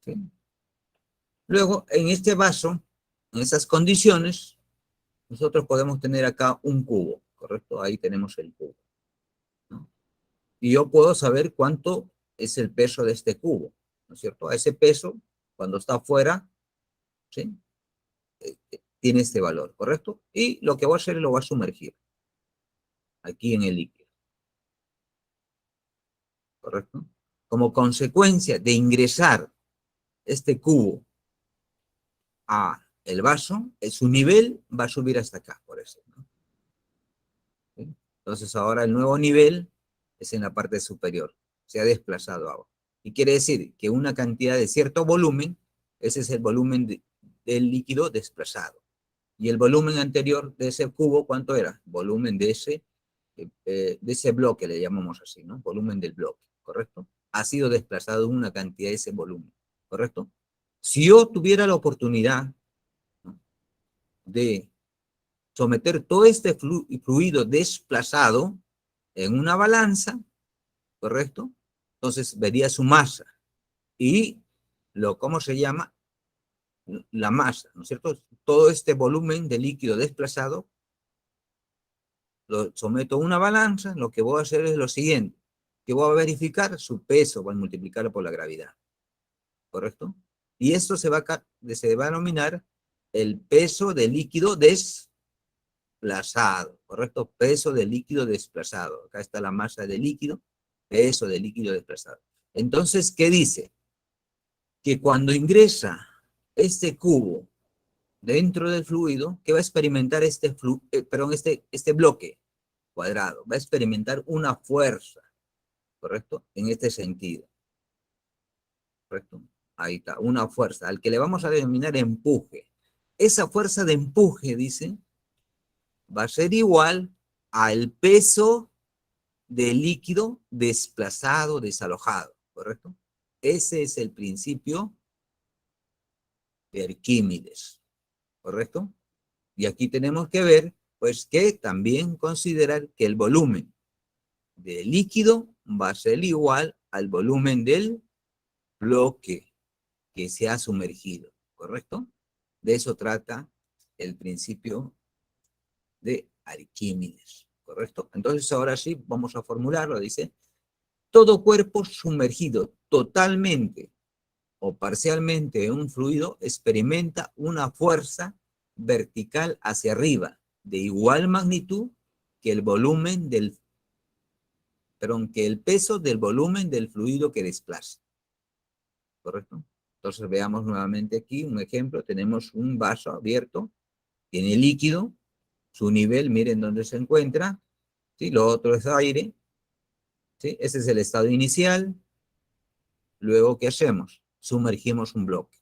¿sí? Luego, en este vaso, en esas condiciones, nosotros podemos tener acá un cubo, ¿correcto? Ahí tenemos el cubo, ¿no? Y yo puedo saber cuánto es el peso de este cubo, ¿no es cierto? A ese peso, cuando está afuera, ¿sí? Tiene este valor, ¿correcto? Y lo que voy a hacer es lo voy a sumergir aquí en el líquido, ¿correcto? como consecuencia de ingresar este cubo a el vaso, su nivel va a subir hasta acá, por eso, ¿no? ¿Sí? Entonces ahora el nuevo nivel es en la parte superior, se ha desplazado agua. Y quiere decir que una cantidad de cierto volumen, ese es el volumen del líquido desplazado. Y el volumen anterior de ese cubo, ¿cuánto era? Volumen de ese bloque, le llamamos así, ¿no? Volumen del bloque, ¿correcto? Ha sido desplazado una cantidad de ese volumen, ¿correcto? Si yo tuviera la oportunidad, ¿no?, de someter todo este fluido desplazado en una balanza, ¿correcto? Entonces vería su masa y ¿cómo se llama? La masa, ¿no es cierto? Todo este volumen de líquido desplazado lo someto a una balanza, lo que voy a hacer es lo siguiente, que voy a verificar su peso, voy a multiplicarlo por la gravedad, ¿correcto? Y esto se va a denominar el peso del líquido desplazado, ¿correcto? Peso del líquido desplazado. Acá está la masa del líquido, peso del líquido desplazado. Entonces, ¿qué dice? Que cuando ingresa este cubo dentro del fluido, ¿qué va a experimentar este bloque cuadrado? Va a experimentar una fuerza, ¿correcto? En este sentido, ¿correcto? Ahí está, una fuerza, al que le vamos a denominar empuje. Esa fuerza de empuje, dice, va a ser igual al peso del líquido desplazado, desalojado, ¿correcto? Ese es el principio de Arquímedes, ¿correcto? Y aquí tenemos que ver, pues, que también considerar que el volumen del líquido va a ser igual al volumen del bloque que se ha sumergido, ¿correcto? De eso trata el principio de Arquímedes, ¿correcto? Entonces ahora sí, vamos a formularlo, dice, todo cuerpo sumergido totalmente o parcialmente en un fluido experimenta una fuerza vertical hacia arriba de igual magnitud que el volumen que el peso del volumen del fluido que desplaza, ¿correcto? Entonces veamos nuevamente aquí un ejemplo. Tenemos un vaso abierto, tiene líquido, su nivel, miren dónde se encuentra, ¿sí? Lo otro es aire, ¿sí? Ese es el estado inicial. Luego, ¿qué hacemos? Sumergimos un bloque,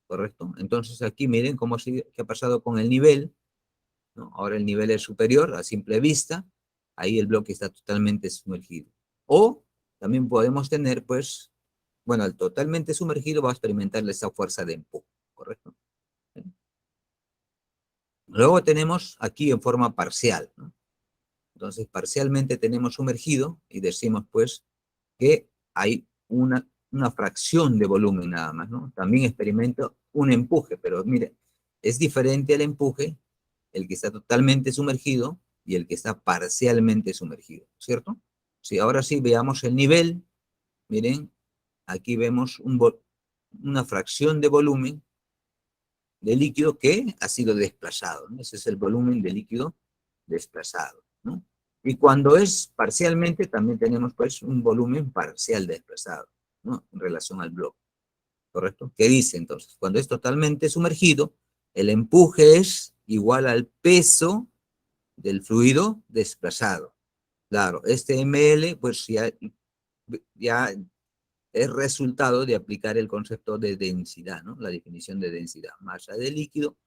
¿correcto? Entonces aquí miren qué ha pasado con el nivel, ¿no? Ahora el nivel es superior a simple vista, ahí el bloque está totalmente sumergido. O también podemos tener, pues, bueno, al totalmente sumergido va a experimentar esa fuerza de empuje, ¿correcto? Luego tenemos aquí en forma parcial, ¿no? Entonces, parcialmente tenemos sumergido y decimos, pues, que hay una fracción de volumen nada más, ¿no? También experimento un empuje, pero mire, es diferente el empuje, el que está totalmente sumergido y el que está parcialmente sumergido, ¿cierto? Si ahora sí veamos el nivel, miren, aquí vemos una fracción de volumen de líquido que ha sido desplazado, ¿no? Ese es el volumen de líquido desplazado, ¿no? Y cuando es parcialmente, también tenemos pues un volumen parcial desplazado, ¿no? En relación al bloque, ¿correcto? ¿Qué dice entonces? Cuando es totalmente sumergido, el empuje es igual al peso del fluido desplazado. Claro, este ml pues ya es resultado de aplicar el concepto de densidad, ¿no? La definición de densidad, masa de líquido,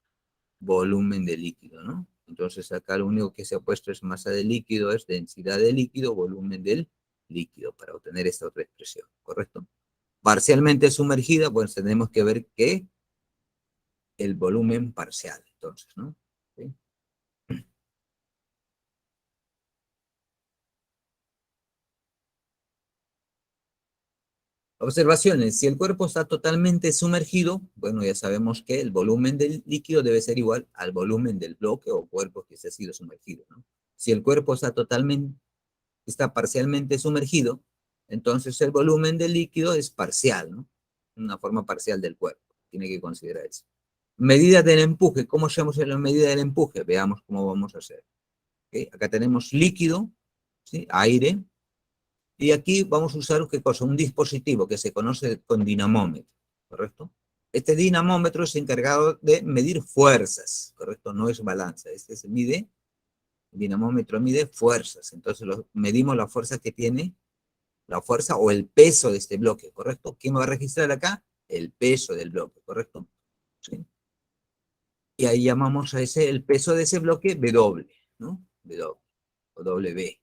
volumen de líquido, ¿no? Entonces acá lo único que se ha puesto es masa de líquido, es densidad de líquido, volumen del líquido, para obtener esta otra expresión, ¿correcto? Parcialmente sumergida, pues tenemos que ver que el volumen parcial, entonces, ¿no? ¿Sí? Observaciones, si el cuerpo está totalmente sumergido, bueno, ya sabemos que el volumen del líquido debe ser igual al volumen del bloque o cuerpo que se ha sido sumergido, ¿no? Si el cuerpo está parcialmente sumergido, entonces el volumen del líquido es parcial, ¿no? Una forma parcial del cuerpo, tiene que considerar eso. Medida del empuje, ¿cómo hacemos la medida del empuje? Veamos cómo vamos a hacer. ¿Okay? Acá tenemos líquido, ¿sí? Aire, Y aquí vamos a usar, ¿qué cosa? Un dispositivo que se conoce con dinamómetro, ¿correcto? Este dinamómetro es encargado de medir fuerzas, ¿correcto? No es balanza. Este se mide, el dinamómetro mide fuerzas. Entonces medimos la fuerza que tiene, la fuerza o el peso de este bloque, ¿correcto? ¿Quién va a registrar acá? El peso del bloque, ¿correcto? ¿Sí? Y ahí llamamos a ese, el peso de ese bloque W, ¿no? W o W,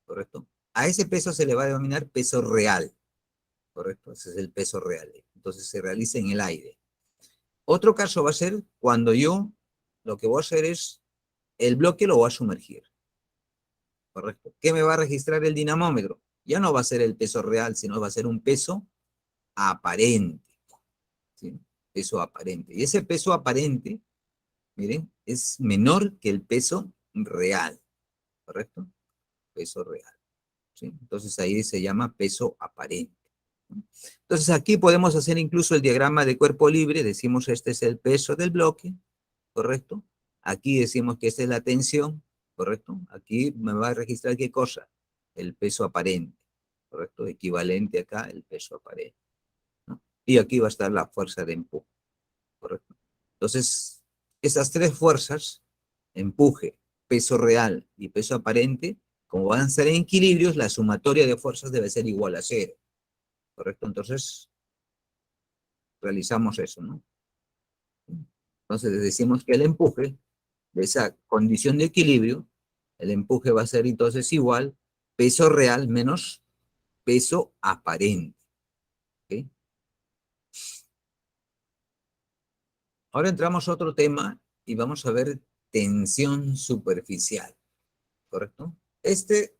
¿correcto? A ese peso se le va a denominar peso real, ¿correcto? Ese es el peso real. Entonces se realiza en el aire. Otro caso va a ser cuando yo lo que voy a hacer es, el bloque lo voy a sumergir, ¿correcto? ¿Qué me va a registrar el dinamómetro? Ya no va a ser el peso real, sino va a ser un peso aparente, ¿sí? Peso aparente. Y ese peso aparente, miren, es menor que el peso real, ¿correcto? Peso real, ¿sí? Entonces ahí se llama peso aparente. Entonces aquí podemos hacer incluso el diagrama de cuerpo libre, decimos este es el peso del bloque, ¿correcto? Aquí decimos que esta es la tensión, ¿correcto? Aquí me va a registrar ¿qué cosa? El peso aparente, ¿correcto? Equivalente acá, el peso aparente, ¿no? Y aquí va a estar la fuerza de empuje, ¿correcto? Entonces, esas tres fuerzas, empuje, peso real y peso aparente, como van a estar en equilibrios, la sumatoria de fuerzas debe ser igual a cero, ¿correcto? Entonces, realizamos eso, ¿no? Entonces, decimos que el empuje de esa condición de equilibrio, el empuje va a ser entonces igual peso real menos peso aparente. ¿Okay? Ahora entramos a otro tema y vamos a ver tensión superficial, ¿correcto? Este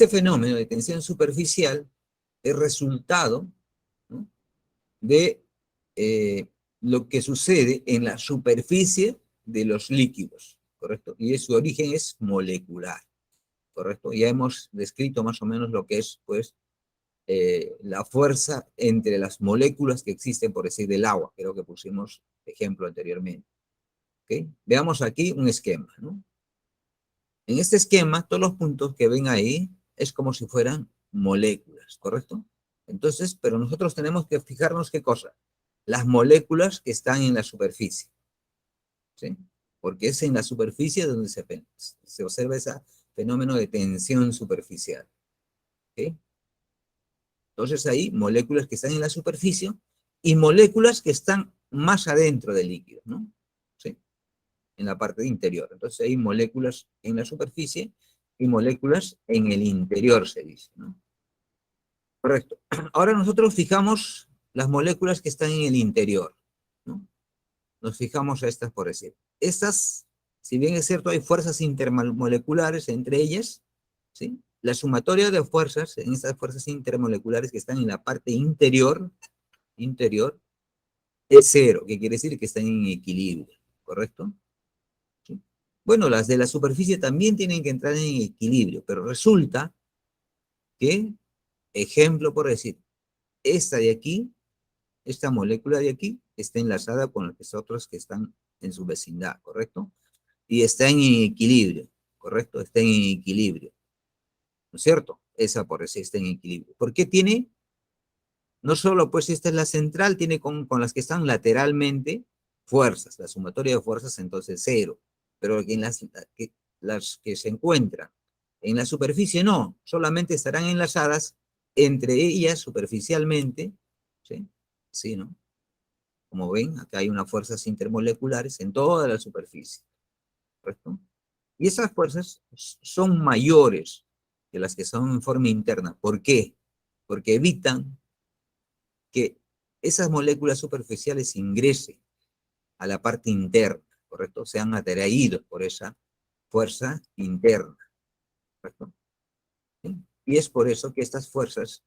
fenómeno de tensión superficial es resultado, ¿no?, de lo que sucede en la superficie de los líquidos, ¿correcto? Y su origen es molecular, ¿correcto? Ya hemos descrito más o menos lo que es, pues, la fuerza entre las moléculas que existen, por decir, del agua, creo que pusimos ejemplo anteriormente, ¿ok? Veamos aquí un esquema, ¿no? En este esquema, todos los puntos que ven ahí es como si fueran moléculas, ¿correcto? Entonces, pero nosotros tenemos que fijarnos qué cosa, las moléculas que están en la superficie, ¿sí? Porque es en la superficie donde se observa ese fenómeno de tensión superficial, ¿ok? Entonces hay moléculas que están en la superficie y moléculas que están más adentro del líquido, ¿no? ¿Sí? En la parte interior. Entonces hay moléculas en la superficie y moléculas en el interior, se dice, ¿no? Correcto. Ahora nosotros fijamos las moléculas que están en el interior, ¿no? Nos fijamos a estas por decir. Estas, si bien es cierto, hay fuerzas intermoleculares entre ellas, ¿sí? La sumatoria de fuerzas, en estas fuerzas intermoleculares que están en la parte interior, es cero, que quiere decir que están en equilibrio, ¿correcto? ¿Sí? Bueno, las de la superficie también tienen que entrar en equilibrio, pero resulta que, ejemplo por decir, esta de aquí, esta molécula de aquí, está enlazada con las otras que están en su vecindad, ¿correcto? Y está en equilibrio, ¿correcto? Está en equilibrio, ¿no es cierto? Esa por decir está en equilibrio. ¿Por qué tiene? No solo, pues esta es la central, tiene con las que están lateralmente fuerzas, la sumatoria de fuerzas entonces cero, pero en las que se encuentran en la superficie no, solamente estarán enlazadas entre ellas superficialmente, ¿sí? Sí, ¿no? Como ven, acá hay unas fuerzas intermoleculares en toda la superficie, ¿correcto? Y esas fuerzas son mayores que las que son en forma interna. ¿Por qué? Porque evitan que esas moléculas superficiales ingresen a la parte interna, ¿correcto? Sean atraídos por esa fuerza interna, ¿correcto? ¿Sí? Y es por eso que estas fuerzas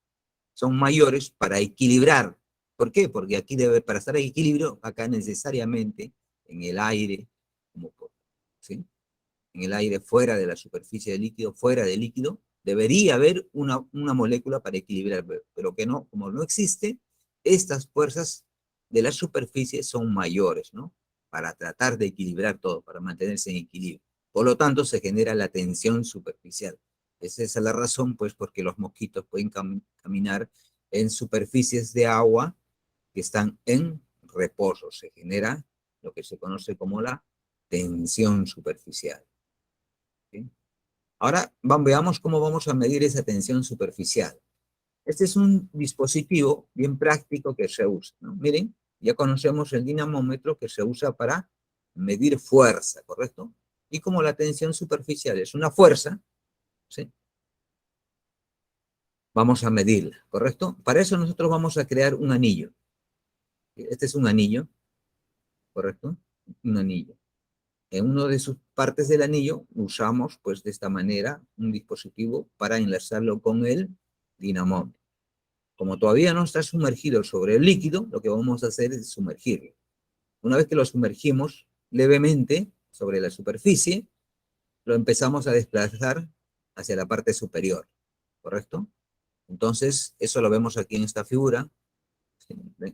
son mayores para equilibrar. ¿Por qué? Porque aquí para estar en equilibrio, acá necesariamente en el aire, ¿sí? En el aire fuera de la superficie del líquido, fuera del líquido, debería haber una molécula para equilibrar, pero que no, como no existe, estas fuerzas de la superficie son mayores, ¿no? Para tratar de equilibrar todo, para mantenerse en equilibrio. Por lo tanto, se genera la tensión superficial. Esa es la razón, pues, porque los mosquitos pueden caminar en superficies de agua que están en reposo. Se genera lo que se conoce como la tensión superficial. ¿Sí? Ahora veamos cómo vamos a medir esa tensión superficial. Este es un dispositivo bien práctico que se usa, ¿no? Miren, ya conocemos el dinamómetro que se usa para medir fuerza, ¿correcto? Y como la tensión superficial es una fuerza, ¿sí? Vamos a medirla, ¿correcto? Para eso nosotros vamos a crear un anillo. Este es un anillo, ¿correcto? Un anillo. En una de sus partes del anillo usamos, pues de esta manera, un dispositivo para enlazarlo con el dinamómetro. Como todavía no está sumergido sobre el líquido, lo que vamos a hacer es sumergirlo. Una vez que lo sumergimos levemente sobre la superficie, lo empezamos a desplazar hacia la parte superior, ¿correcto? Entonces, eso lo vemos aquí en esta figura.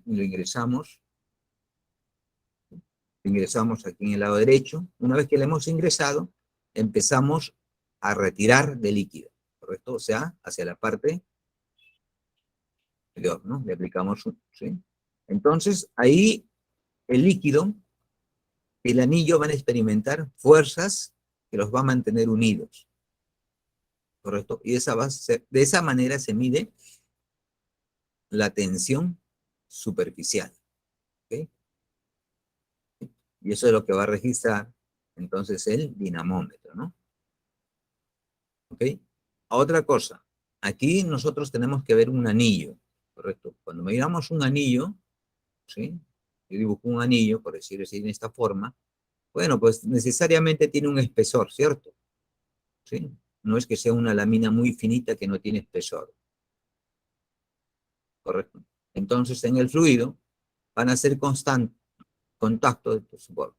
Lo ingresamos aquí en el lado derecho. Una vez que lo hemos ingresado, empezamos a retirar del líquido, ¿correcto? O sea, hacia la parte superior, ¿no? Le aplicamos, ¿sí? Entonces, ahí el líquido, el anillo van a experimentar fuerzas que los va a mantener unidos, ¿correcto? Y de esa manera se mide la tensión superficial, ¿ok? Y eso es lo que va a registrar entonces el dinamómetro, ¿no? ¿Ok? Otra cosa, aquí nosotros tenemos que ver un anillo, ¿correcto? Cuando miramos un anillo, ¿sí? Yo dibujo un anillo, por decirlo así, en esta forma, bueno, pues necesariamente tiene un espesor, ¿cierto? ¿Sí? No es que sea una lámina muy finita que no tiene espesor, ¿correcto? Entonces, en el fluido van a ser constantes contacto,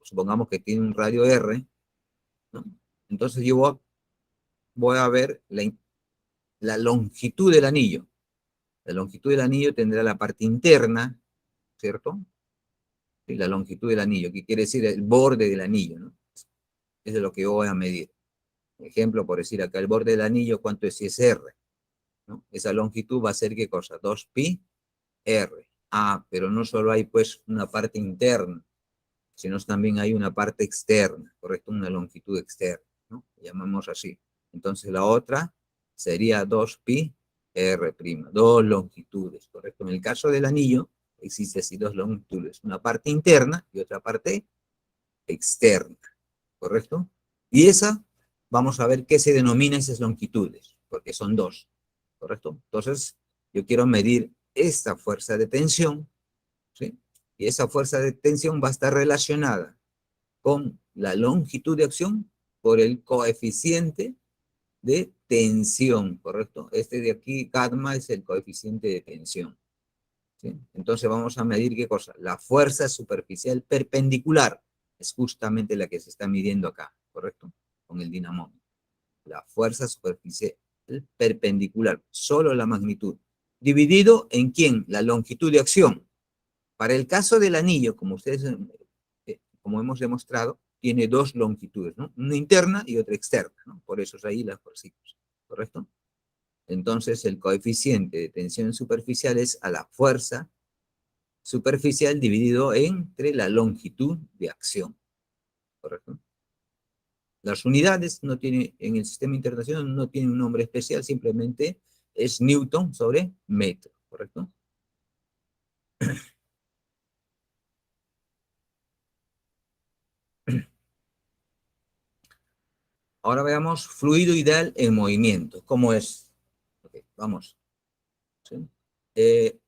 supongamos que tiene un radio R, ¿no? Entonces yo voy a ver la longitud del anillo. La longitud del anillo tendrá la parte interna, ¿cierto? Y la longitud del anillo, que quiere decir el borde del anillo, ¿no? Eso es lo que yo voy a medir. Ejemplo, por decir acá, el borde del anillo, ¿cuánto es? Si es R, ¿no? Esa longitud va a ser, ¿qué cosa? 2pi R. Ah, pero no solo hay pues una parte interna, sino también hay una parte externa, ¿correcto? Una longitud externa, ¿no? Llamamos así. Entonces la otra sería 2pi R', dos longitudes, ¿correcto? En el caso del anillo, existe así dos longitudes, una parte interna y otra parte externa, ¿correcto? Y esa, vamos a ver qué se denomina esas longitudes, porque son dos, ¿correcto? Entonces, yo quiero medir esta fuerza de tensión, ¿sí? Y esa fuerza de tensión va a estar relacionada con la longitud de acción por el coeficiente de tensión, ¿correcto? Este de aquí, gamma, es el coeficiente de tensión, ¿sí? Entonces vamos a medir ¿qué cosa? La fuerza superficial perpendicular es justamente la que se está midiendo acá, ¿correcto? Con el dinamómetro. La fuerza superficial perpendicular, solo la magnitud. Dividido en ¿quién? La longitud de acción. Para el caso del anillo, como ustedes, como hemos demostrado, tiene dos longitudes, ¿no? Una interna y otra externa, ¿no? Por eso es ahí las fuercitas, ¿correcto? Entonces, el coeficiente de tensión superficial es a la fuerza superficial dividido entre la longitud de acción, ¿correcto? Las unidades no tienen, en el sistema internacional no tienen un nombre especial, simplemente es Newton sobre metro, ¿correcto? Ahora veamos fluido ideal en movimiento. ¿Cómo es? Okay, vamos. ¿Sí? Eh,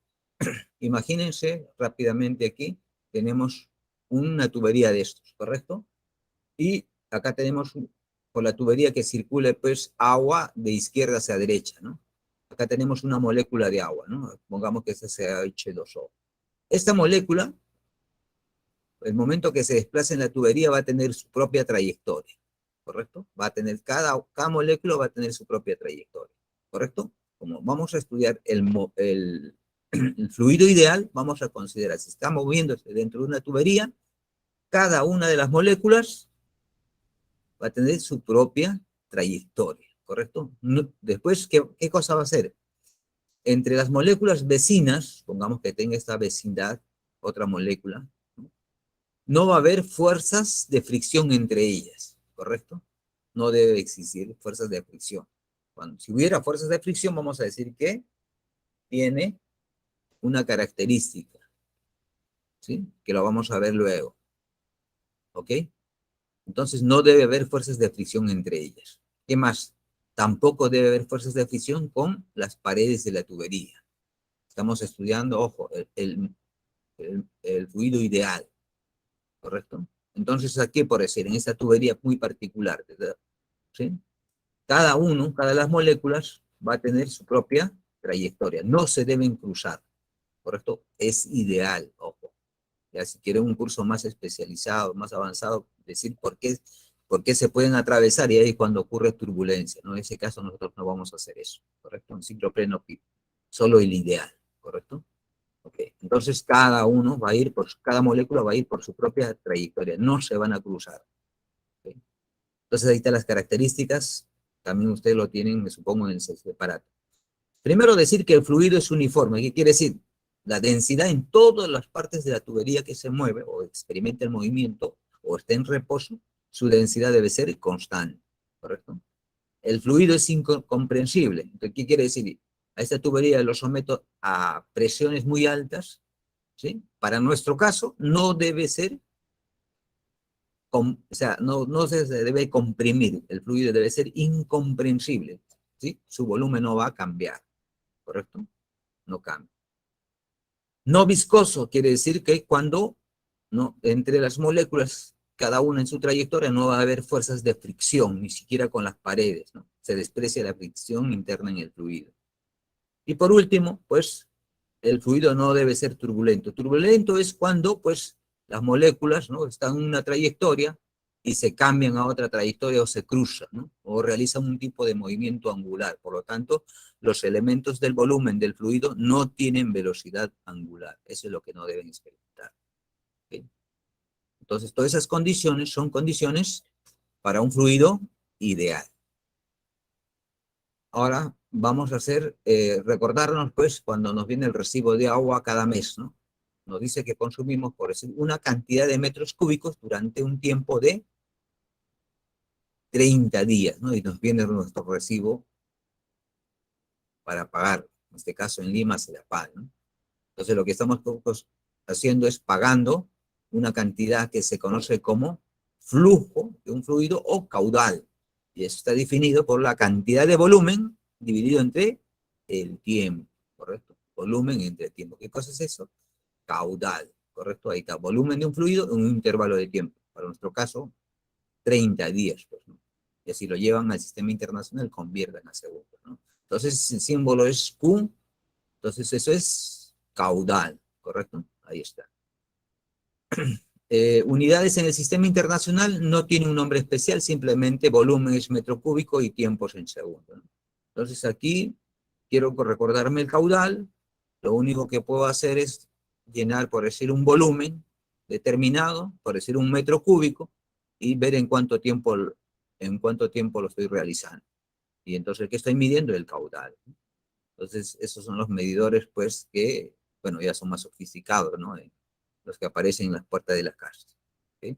imagínense rápidamente aquí, tenemos una tubería de estos, ¿correcto? Y acá tenemos por la tubería que circula pues agua de izquierda hacia derecha, ¿no? Acá tenemos una molécula de agua, ¿no? Pongamos que esta sea H2O. Esta molécula, el momento que se desplaza en la tubería va a tener su propia trayectoria, ¿correcto? Va a tener, cada molécula va a tener su propia trayectoria, ¿correcto? Como vamos a estudiar el fluido ideal, vamos a considerar si está moviéndose dentro de una tubería, cada una de las moléculas va a tener su propia trayectoria, ¿correcto? Después, ¿qué cosa va a hacer? Entre las moléculas vecinas, pongamos que tenga esta vecindad, otra molécula, no va a haber fuerzas de fricción entre ellas, ¿correcto? No debe existir fuerzas de fricción. Si hubiera fuerzas de fricción, vamos a decir que tiene una característica, ¿sí? Que lo vamos a ver luego, ¿ok? Entonces no debe haber fuerzas de fricción entre ellas. ¿Qué más? Tampoco debe haber fuerzas de fricción con las paredes de la tubería. Estamos estudiando, ojo, el fluido ideal, ¿correcto? Entonces aquí, por decir, en esta tubería muy particular, ¿verdad? ¿Sí? Cada de las moléculas va a tener su propia trayectoria. No se deben cruzar, ¿correcto? Es ideal, ojo. Ya si quieren un curso más especializado, más avanzado, decir por qué se pueden atravesar y ahí cuando ocurre turbulencia, ¿no? En ese caso nosotros no vamos a hacer eso, ¿correcto? En ciclo pleno, solo el ideal, ¿correcto? Okay. Entonces cada molécula va a ir por su propia trayectoria, no se van a cruzar. ¿Okay? Entonces ahí están las características, también ustedes lo tienen, me supongo, en el separato. Primero decir que el fluido es uniforme, ¿qué quiere decir? La densidad en todas las partes de la tubería que se mueve o experimenta el movimiento o está en reposo, su densidad debe ser constante, ¿correcto? El fluido es incomprensible. Entonces, ¿qué quiere decir? A esta tubería lo someto a presiones muy altas, ¿sí? Para nuestro caso, no debe ser, o sea, no se debe comprimir, el fluido debe ser incomprensible, ¿sí? Su volumen no va a cambiar, ¿correcto? No cambia. No viscoso quiere decir que cuando no, entre las moléculas, cada una en su trayectoria, no va a haber fuerzas de fricción, ni siquiera con las paredes, ¿no? Se desprecia la fricción interna en el fluido. Y por último, pues, el fluido no debe ser turbulento. Turbulento es cuando, pues, las moléculas, ¿no? Están en una trayectoria y se cambian a otra trayectoria o se cruzan, ¿no? O realizan un tipo de movimiento angular. Por lo tanto, los elementos del volumen del fluido no tienen velocidad angular. Eso es lo que no deben experimentar. ¿Okay? Entonces, todas esas condiciones son condiciones para un fluido ideal. Ahora vamos a recordarnos, pues, cuando nos viene el recibo de agua cada mes, ¿no? Nos dice que consumimos, por decir, una cantidad de metros cúbicos durante un tiempo de 30 días, ¿no? Y nos viene nuestro recibo para pagar. En este caso, en Lima se la paga, ¿no? Entonces, lo que estamos haciendo es pagando una cantidad que se conoce como flujo de un fluido o caudal. Y eso está definido por la cantidad de volumen dividido entre el tiempo, ¿correcto? Volumen entre tiempo. ¿Qué cosa es eso? Caudal, ¿correcto? Ahí está, volumen de un fluido en un intervalo de tiempo. Para nuestro caso, 30 días, pues, ¿no? Y así lo llevan al sistema internacional, convierten a segundos, ¿no? Entonces, el símbolo es Q, entonces eso es caudal, ¿correcto? Ahí está. Unidades en el sistema internacional no tienen un nombre especial, simplemente volumen es metro cúbico y tiempos en segundo, ¿no? Entonces aquí quiero recordarme el caudal, lo único que puedo hacer es llenar, por decir, un volumen determinado, por decir un metro cúbico, y ver en cuánto tiempo lo estoy realizando. Y entonces, ¿qué estoy midiendo? El caudal. Entonces, esos son los medidores, pues, que, bueno, ya son más sofisticados, ¿no? Los que aparecen en las puertas de las casas. ¿Okay?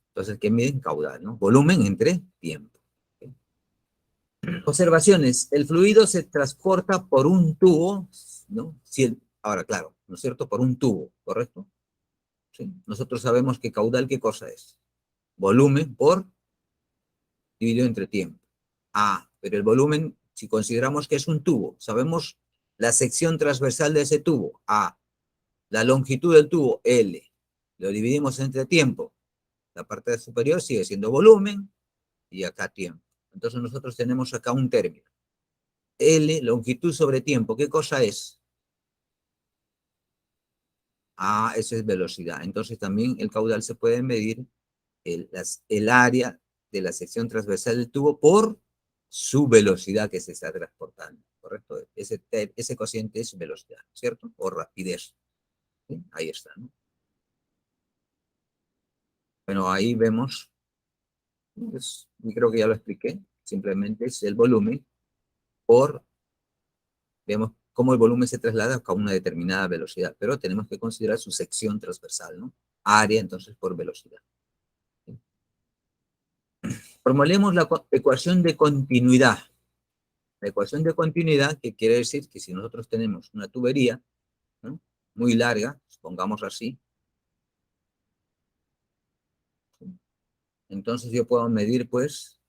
Entonces, ¿qué miden? Caudal, ¿no? Volumen entre tiempo. ¿Okay? Observaciones. El fluido se transporta por un tubo, ¿no? Ahora, claro, ¿no es cierto? Por un tubo, ¿correcto? ¿Sí? Nosotros sabemos que caudal, ¿qué cosa es? Volumen por dividido entre tiempo. Pero el volumen, si consideramos que es un tubo, sabemos la sección transversal de ese tubo, la longitud del tubo, L, lo dividimos entre tiempo, la parte superior sigue siendo volumen y acá tiempo. Entonces nosotros tenemos acá un término. L, longitud sobre tiempo, ¿qué cosa es? Eso es velocidad. Entonces también el caudal se puede medir el área de la sección transversal del tubo por su velocidad que se está transportando, ¿correcto? Ese cociente es velocidad, ¿cierto? O rapidez. ¿Sí? Ahí está, ¿no? Bueno, ahí vemos, pues, y creo que ya lo expliqué, Simplemente es el volumen por, vemos cómo el volumen se traslada a una determinada velocidad, pero tenemos que considerar su sección transversal, ¿no? Área, entonces, por velocidad. Formulemos la ecuación de continuidad. La ecuación de continuidad, que quiere decir que si nosotros tenemos una tubería, ¿no?, muy larga, pongamos así, entonces yo puedo medir, pues,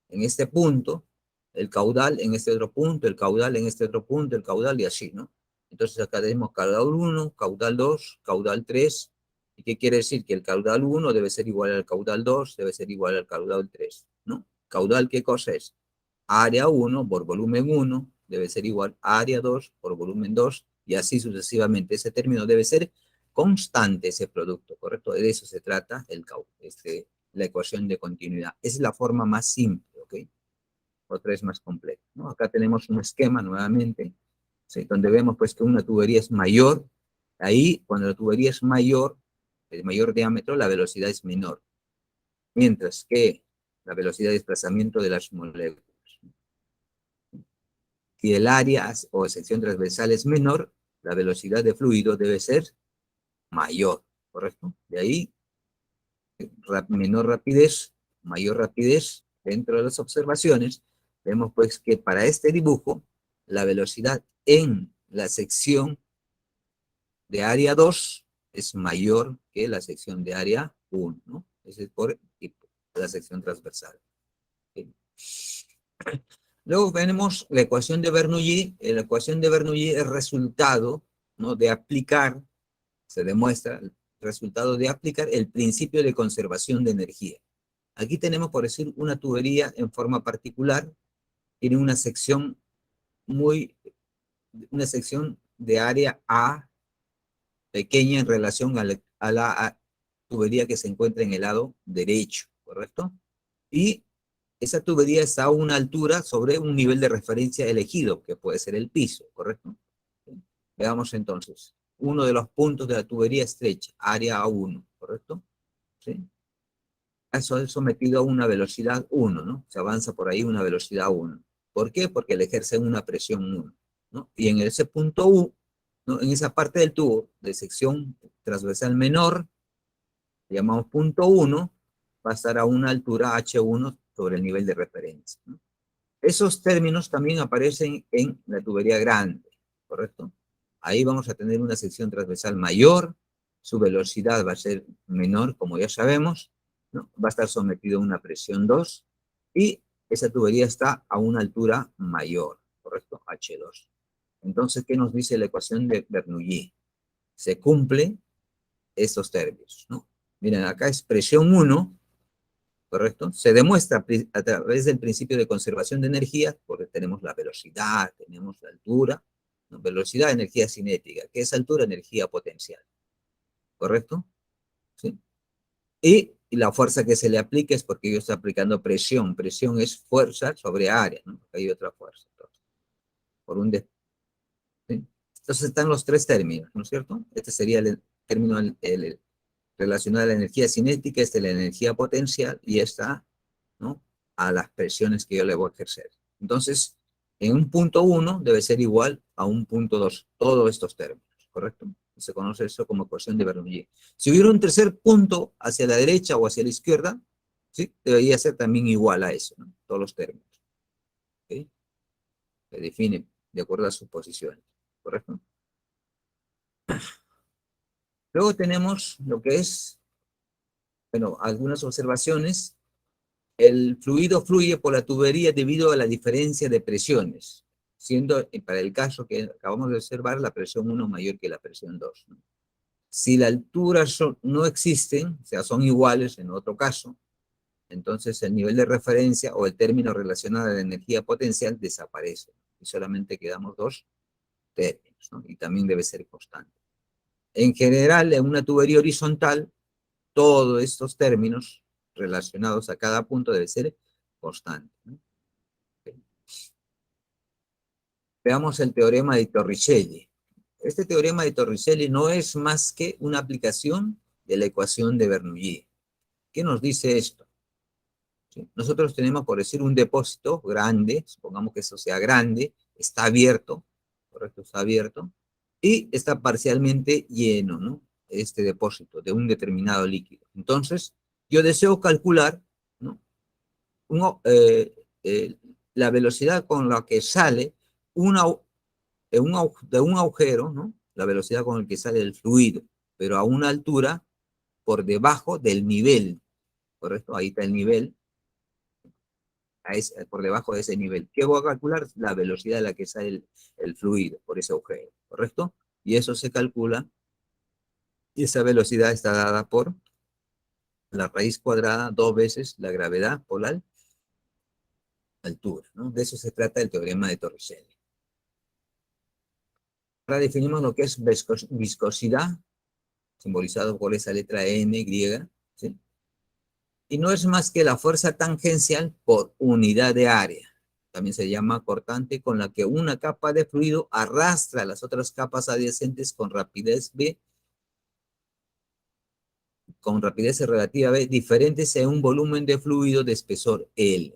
en este punto, el caudal en este otro punto, el caudal en este otro punto, el caudal y así, ¿no? Entonces acá tenemos caudal 1, caudal 2, caudal 3. ¿Y qué quiere decir? Que el caudal 1 debe ser igual al caudal 2, debe ser igual al caudal 3, ¿no? ¿Caudal qué cosa es? Área 1 por volumen 1 debe ser igual a área 2 por volumen 2, y así sucesivamente. Ese término debe ser constante, ese producto, ¿correcto? De eso se trata la ecuación de continuidad. Esa es la forma más simple, ¿ok? Otra es más compleja, ¿no? Acá tenemos un esquema nuevamente, ¿sí?, donde vemos pues que una tubería es mayor. Ahí, cuando la tubería es mayor, de mayor diámetro, la velocidad es menor, mientras que la velocidad de desplazamiento de las moléculas. Si el área o sección transversal es menor, la velocidad de fluido debe ser mayor, ¿correcto? De ahí, menor rapidez, mayor rapidez. Dentro de las observaciones, vemos pues que para este dibujo, la velocidad en la sección de área 2 es mayor que la sección de área 1, ¿no? Ese es por tipo, la sección transversal. ¿Sí? Luego tenemos la ecuación de Bernoulli. La ecuación de Bernoulli es resultado, ¿no?, de aplicar, se demuestra el resultado de aplicar el principio de conservación de energía. Aquí tenemos, por decir, una tubería en forma particular, tiene una sección de área A pequeña en relación a la tubería que se encuentra en el lado derecho, ¿correcto? Y esa tubería está a una altura sobre un nivel de referencia elegido, que puede ser el piso, ¿correcto? Veamos entonces. Uno de los puntos de la tubería estrecha, área A1, ¿correcto? ¿Sí? Eso es sometido a una velocidad 1, ¿no? Se avanza por ahí una velocidad 1. ¿Por qué? Porque le ejercen una presión 1, ¿no? Y en ese punto U, ¿no?, en esa parte del tubo de sección transversal menor, llamamos punto 1, va a estar a una altura H1 sobre el nivel de referencia, ¿no? Esos términos también aparecen en la tubería grande, ¿correcto? Ahí vamos a tener una sección transversal mayor, su velocidad va a ser menor, como ya sabemos, ¿no? Va a estar sometido a una presión 2, y esa tubería está a una altura mayor, ¿correcto? H2. Entonces, ¿qué nos dice la ecuación de Bernoulli? Se cumplen estos términos, ¿no? Miren, acá es presión 1, ¿correcto? Se demuestra a través del principio de conservación de energía, porque tenemos la velocidad, tenemos la altura, ¿no? Velocidad, energía cinética. ¿Qué es altura? Energía potencial, ¿correcto? ¿Sí? Y la fuerza que se le aplica es porque yo estoy aplicando presión. Presión es fuerza sobre área, ¿no? Hay otra fuerza. Entonces, por un ¿sí? Entonces están los tres términos, ¿no es cierto? Este sería el término relacionado a la energía cinética, este la energía potencial, y esta, ¿no?, a las presiones que yo le voy a ejercer. Entonces, en un punto 1 debe ser igual a un punto 2, todos estos términos, ¿correcto? Se conoce eso como ecuación de Bernoulli. Si hubiera un tercer punto hacia la derecha o hacia la izquierda, ¿sí?, debería ser también igual a eso, ¿no?, todos los términos. ¿Okay? Se define de acuerdo a sus posiciones, ¿correcto? Luego tenemos lo que es, bueno, algunas observaciones. El fluido fluye por la tubería debido a la diferencia de presiones, siendo para el caso que acabamos de observar la presión 1 mayor que la presión 2, ¿no? Si la altura no existen, o sea, son iguales en otro caso, entonces el nivel de referencia o el término relacionado a la energía potencial desaparece, y solamente quedamos dos términos, ¿no? Y también debe ser constante. En general, en una tubería horizontal, todos estos términos relacionados a cada punto deben ser constantes, ¿no? Okay. Veamos el teorema de Torricelli. Este teorema de Torricelli no es más que una aplicación de la ecuación de Bernoulli. ¿Qué nos dice esto? ¿sí? Nosotros tenemos, por decir, un depósito grande, supongamos que eso sea grande, está abierto, ¿correcto? Está abierto, y está parcialmente lleno, ¿no? Este depósito de un determinado líquido. Entonces, yo deseo calcular, ¿no? un, eh, eh, la velocidad con la que sale una, de un agujero, ¿no? La velocidad con la que sale el fluido, pero a una altura por debajo del nivel, ¿correcto? Ahí está el nivel, por debajo de ese nivel. ¿Qué voy a calcular? La velocidad a la que sale el fluido por ese agujero, ¿correcto? Y eso se calcula, y esa velocidad está dada por la raíz cuadrada, 2 veces la gravedad por la altura, ¿no? De eso se trata el teorema de Torricelli. Ahora definimos lo que es viscosidad, simbolizado por esa letra N griega, ¿sí? Y no es más que la fuerza tangencial por unidad de área. También se llama cortante, con la que una capa de fluido arrastra las otras capas adyacentes con rapidez relativa B, diferentes en un volumen de fluido de espesor L.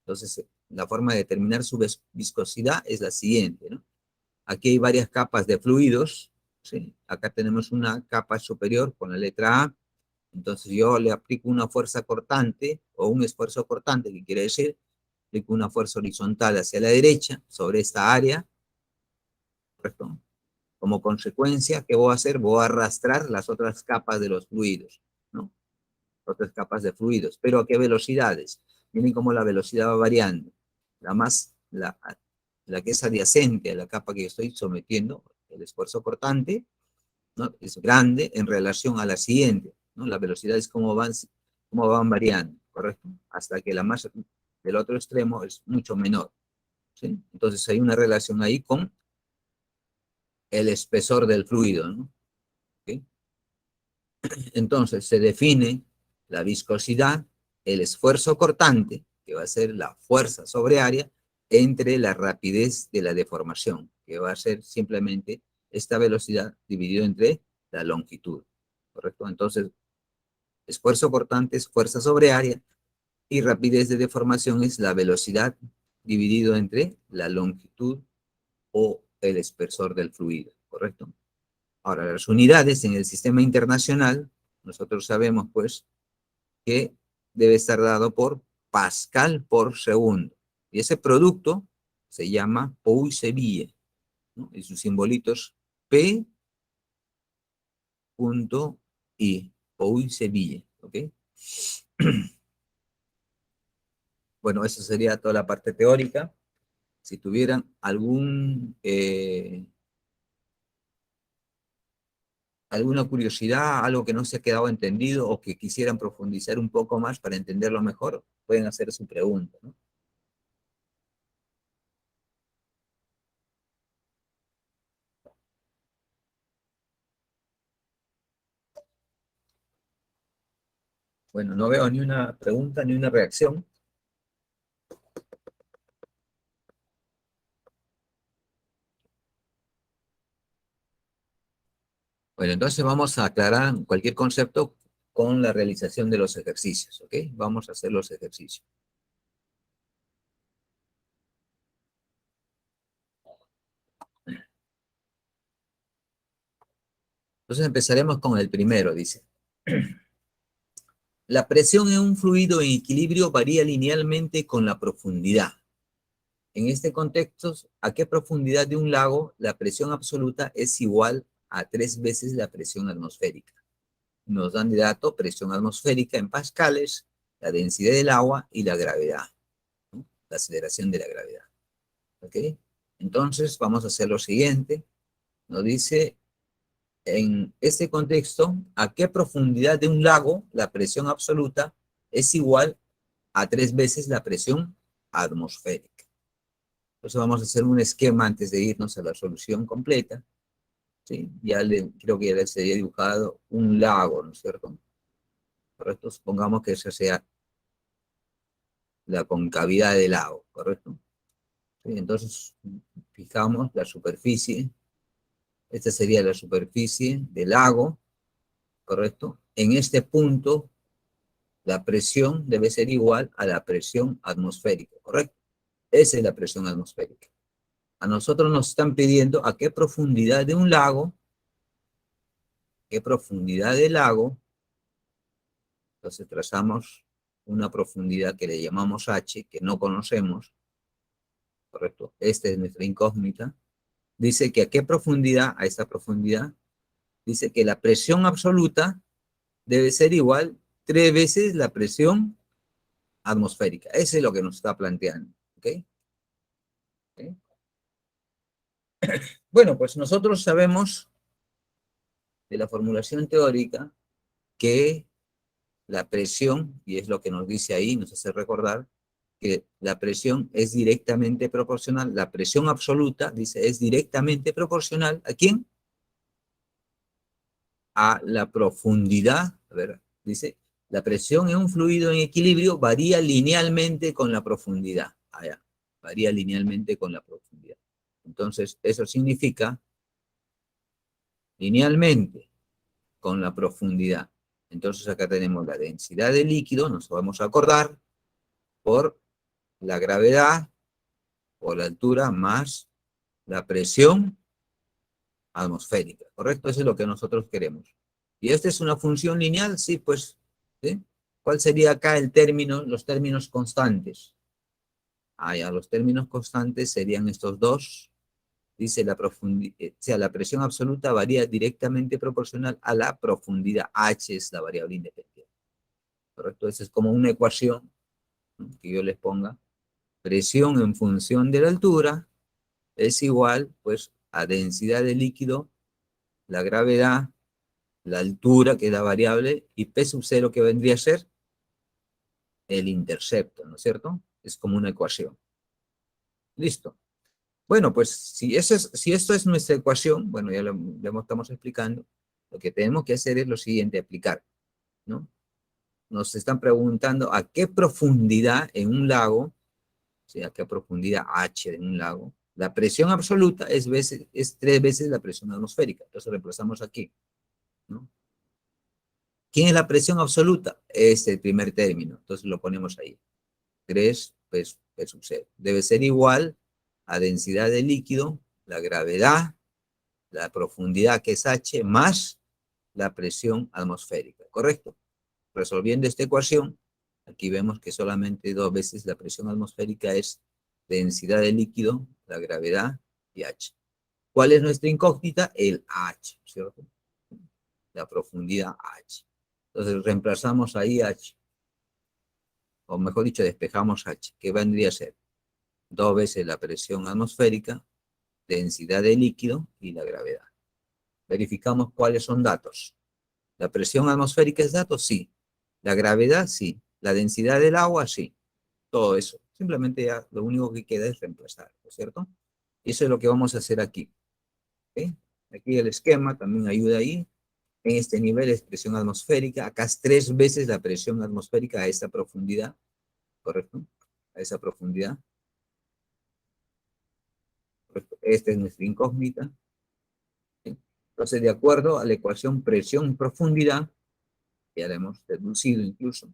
Entonces, la forma de determinar su viscosidad es la siguiente, ¿no? Aquí hay varias capas de fluidos, ¿sí? Acá tenemos una capa superior con la letra A. Entonces yo le aplico una fuerza cortante o un esfuerzo cortante, que quiere decir, aplico una fuerza horizontal hacia la derecha sobre esta área, ¿correcto? Como consecuencia, ¿qué voy a hacer? Voy a arrastrar las otras capas de los fluidos, ¿no? Otras capas de fluidos. ¿Pero a qué velocidades? Miren cómo la velocidad va variando. La que es adyacente a la capa que estoy sometiendo, el esfuerzo cortante, ¿no? Es grande en relación a la siguiente, ¿no? La velocidad es cómo van variando, ¿correcto? Hasta que la masa del otro extremo es mucho menor, ¿sí? Entonces hay una relación ahí con el espesor del fluido, ¿no? ¿Okay? Entonces se define la viscosidad, el esfuerzo cortante, que va a ser la fuerza sobre área, entre la rapidez de la deformación, que va a ser simplemente esta velocidad dividido entre la longitud, ¿correcto? Entonces, esfuerzo cortante es fuerza sobre área y rapidez de deformación es la velocidad dividido entre la longitud o el espesor del fluido, ¿correcto? Ahora, las unidades en el sistema internacional, nosotros sabemos pues que debe estar dado por Pascal por segundo. Y ese producto se llama Poiseuille, ¿no? Y sus simbolitos P punto I, Poiseuille, ¿ok? Bueno, eso sería toda la parte teórica. Si tuvieran alguna curiosidad, algo que no se ha quedado entendido o que quisieran profundizar un poco más para entenderlo mejor, pueden hacer su pregunta, ¿no? Bueno, no veo ni una pregunta ni una reacción. Bueno, entonces vamos a aclarar cualquier concepto con la realización de los ejercicios, ¿ok? Vamos a hacer los ejercicios. Entonces empezaremos con el primero, dice. La presión en un fluido en equilibrio varía linealmente con la profundidad. En este contexto, ¿a qué profundidad de un lago la presión absoluta es igual a 3 veces la presión atmosférica? Nos dan de dato presión atmosférica en pascales, la densidad del agua y la gravedad, ¿no? La aceleración de la gravedad. ¿Ok? Entonces, vamos a hacer lo siguiente. Nos dice, en este contexto, ¿a qué profundidad de un lago la presión absoluta es igual a 3 veces la presión atmosférica? Entonces vamos a hacer un esquema antes de irnos a la solución completa, ¿sí? Creo que ya les había dibujado un lago, ¿no es cierto? ¿Correcto? Supongamos que esa sea la concavidad del lago, ¿correcto? ¿Sí? Entonces, fijamos la superficie. Esta sería la superficie del lago, ¿correcto? En este punto La presión debe ser igual a la presión atmosférica, ¿correcto? Esa es la presión atmosférica. A nosotros nos están pidiendo a qué profundidad de un lago, qué profundidad del lago, entonces trazamos una profundidad que le llamamos H, que no conocemos, ¿correcto? Esta es nuestra incógnita. Dice que a qué profundidad, a esta profundidad, dice que la presión absoluta debe ser igual 3 veces la presión atmosférica. Eso es lo que nos está planteando, ¿ok? ¿Ok? Bueno, pues nosotros sabemos de la formulación teórica que la presión, y es lo que nos dice ahí, nos hace recordar, que la presión es directamente proporcional, la presión absoluta, dice, es directamente proporcional, ¿a quién? A la profundidad, a ver, dice, la presión en un fluido en equilibrio varía linealmente con la profundidad, allá, varía linealmente con la profundidad. Entonces, eso significa linealmente con la profundidad. Entonces, acá tenemos la densidad del líquido, nos vamos a acordar, por la gravedad o la altura más la presión atmosférica, ¿correcto? Eso es lo que nosotros queremos. ¿Y esta es una función lineal? Sí, pues, ¿sí? ¿Cuál sería acá el término, los términos constantes? Ah, ya, los términos constantes serían estos dos. Dice o sea, la presión absoluta varía directamente proporcional a la profundidad. H es la variable independiente, ¿correcto? Esa es como una ecuación, ¿no?, que yo les ponga. Presión en función de la altura es igual, pues, a densidad de líquido, la gravedad, la altura, que es la variable, y P sub 0, que vendría a ser el intercepto, ¿no es cierto? Es como una ecuación. Listo. Bueno, pues si esto es nuestra ecuación, bueno, ya lo estamos explicando, lo que tenemos que hacer es lo siguiente, aplicar, ¿no? Nos están preguntando a qué profundidad en un lago, o sea, a qué profundidad H en un lago, la presión absoluta es 3 veces la presión atmosférica. Entonces reemplazamos aquí, ¿no? ¿Quién es la presión absoluta? Es el primer término, entonces lo ponemos ahí. 3, pues, P sub 0. Debe ser igual a densidad de líquido, la gravedad, la profundidad, que es H, más la presión atmosférica, ¿correcto? Resolviendo esta ecuación, aquí vemos que solamente 2 veces la presión atmosférica es densidad de líquido, la gravedad y H. ¿Cuál es nuestra incógnita? El H, ¿cierto? La profundidad H. Entonces reemplazamos ahí H, o mejor dicho, despejamos H, que vendría a ser 2 veces la presión atmosférica, densidad de líquido y la gravedad. Verificamos cuáles son datos. ¿La presión atmosférica es dato? Sí. ¿La gravedad? Sí. ¿La densidad del agua? Sí. Todo eso. Simplemente ya lo único que queda es reemplazar, ¿no es cierto? Y eso es lo que vamos a hacer aquí. ¿Okay? Aquí el esquema también ayuda ahí. En este nivel es presión atmosférica. Acá es 3 veces la presión atmosférica a esta profundidad, ¿correcto? A esa profundidad. ¿Correcto? Esta es nuestra incógnita. ¿Sí? Entonces, de acuerdo a la ecuación presión-profundidad, ya la hemos deducido incluso,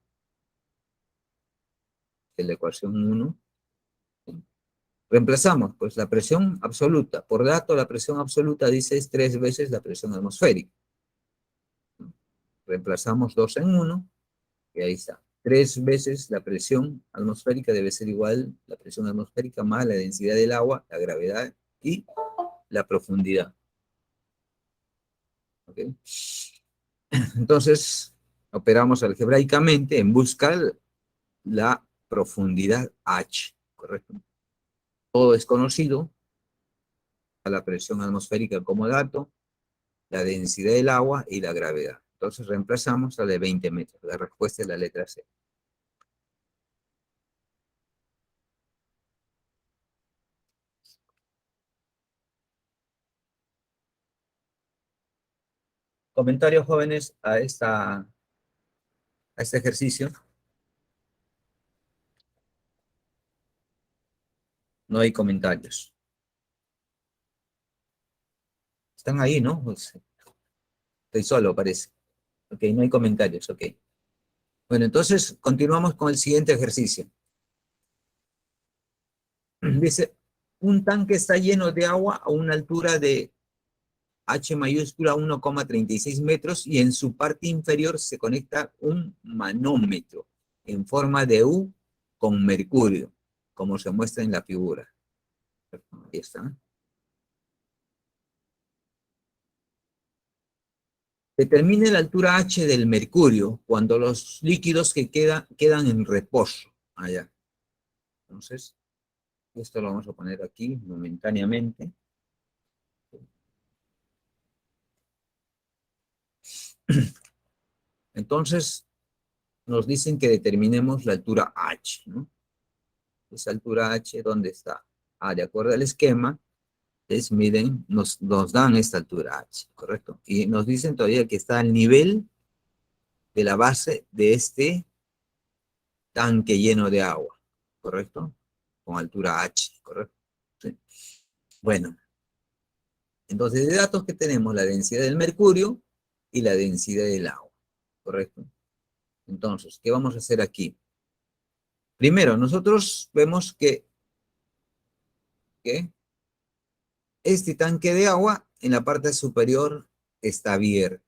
de la ecuación 1, ¿sí? Reemplazamos, pues, la presión absoluta. Por dato, la presión absoluta, dice, es 3 veces la presión atmosférica. Reemplazamos 2 en 1, y ahí está. 3 veces la presión atmosférica debe ser igual, la presión atmosférica más la densidad del agua, la gravedad y la profundidad. ¿Ok? Entonces, operamos algebraicamente en buscar la profundidad H, ¿correcto? Todo es conocido, a la presión atmosférica como dato, la densidad del agua y la gravedad. Entonces reemplazamos a la de 20 metros. La respuesta es la letra C. Comentarios, jóvenes, a este ejercicio. No hay comentarios. Están ahí, ¿no? Pues, estoy solo, parece. Ok, no hay comentarios, ok. Bueno, entonces continuamos con el siguiente ejercicio. Dice, un tanque está lleno de agua a una altura de H mayúscula 1,36 metros y en su parte inferior se conecta un manómetro en forma de U con mercurio, como se muestra en la figura. Ahí está. Determine la altura H del mercurio cuando los líquidos que quedan en reposo. Allá. Entonces, esto lo vamos a poner aquí momentáneamente. Entonces, nos dicen que determinemos la altura H, ¿no? Esa altura H, ¿dónde está? De acuerdo al esquema, miden, nos dan esta altura H, ¿correcto? Y nos dicen todavía que está al nivel de la base de este tanque lleno de agua, ¿correcto? Con altura H, ¿correcto? Sí. Bueno, entonces de datos que tenemos la densidad del mercurio y la densidad del agua, ¿correcto? Entonces, ¿qué vamos a hacer aquí? Primero, nosotros vemos que este tanque de agua en la parte superior está abierto,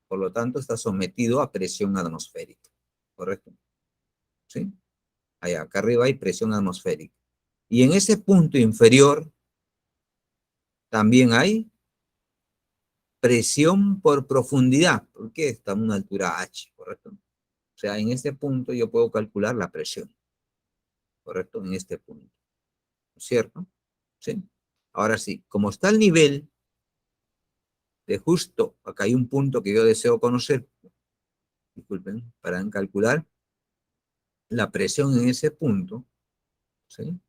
por lo tanto está sometido a presión atmosférica, ¿correcto? ¿Sí? Allá, acá arriba hay presión atmosférica. Y en ese punto inferior también hay presión por profundidad, porque está a una altura H, ¿correcto? O sea, en este punto yo puedo calcular la presión, ¿correcto? En este punto, ¿cierto? ¿Sí? Ahora sí, como está el nivel de justo, acá hay un punto que yo deseo conocer, disculpen, para calcular la presión en ese punto, ¿sí?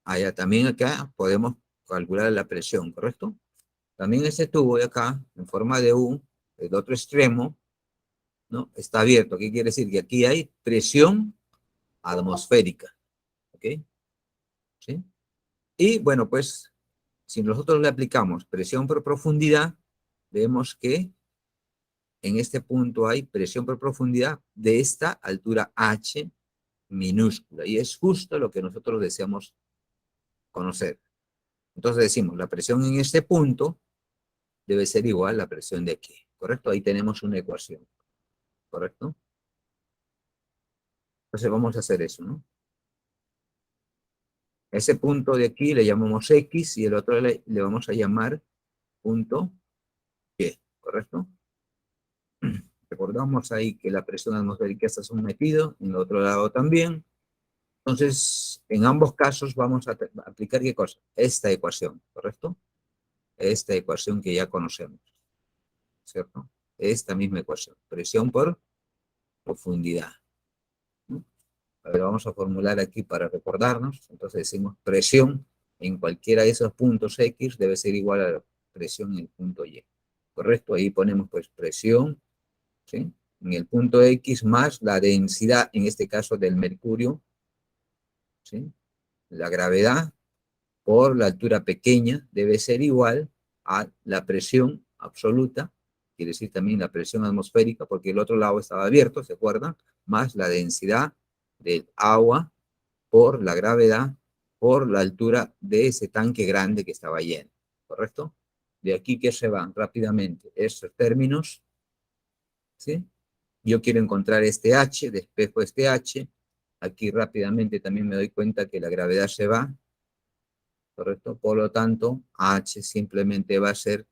Allá también acá podemos calcular la presión, ¿correcto? También ese tubo de acá, en forma de U, el otro extremo, ¿no? Está abierto. ¿Qué quiere decir? Que aquí hay presión atmosférica, ¿ok? ¿Sí? Y bueno, pues, si nosotros le aplicamos presión por profundidad, vemos que en este punto hay presión por profundidad de esta altura H minúscula. Y es justo lo que nosotros deseamos conocer. Entonces decimos, la presión en este punto debe ser igual a la presión de aquí, ¿correcto? Ahí tenemos una ecuación, ¿correcto? Entonces vamos a hacer eso, ¿no? Ese punto de aquí le llamamos X y el otro le vamos a llamar punto Y, ¿correcto? Recordamos ahí que la presión atmosférica está sometida, en el otro lado también. Entonces, en ambos casos vamos a aplicar ¿qué cosa? Esta ecuación, ¿correcto? Esta ecuación que ya conocemos, ¿cierto? Esta misma ecuación, presión por profundidad, ¿no? A ver, vamos a formular aquí para recordarnos. Entonces decimos presión en cualquiera de esos puntos X debe ser igual a la presión en el punto Y, ¿correcto? Ahí ponemos pues presión, ¿sí? En el punto X más la densidad, en este caso del mercurio, ¿sí? La gravedad por la altura pequeña debe ser igual a la presión absoluta, quiere decir también la presión atmosférica, porque el otro lado estaba abierto, ¿se acuerdan? Más la densidad del agua por la gravedad, por la altura de ese tanque grande que estaba lleno, ¿correcto? De aquí que se van rápidamente estos términos, ¿sí? Yo quiero encontrar este H, despejo este H, aquí rápidamente también me doy cuenta que la gravedad se va, ¿correcto? Por lo tanto, H simplemente va a ser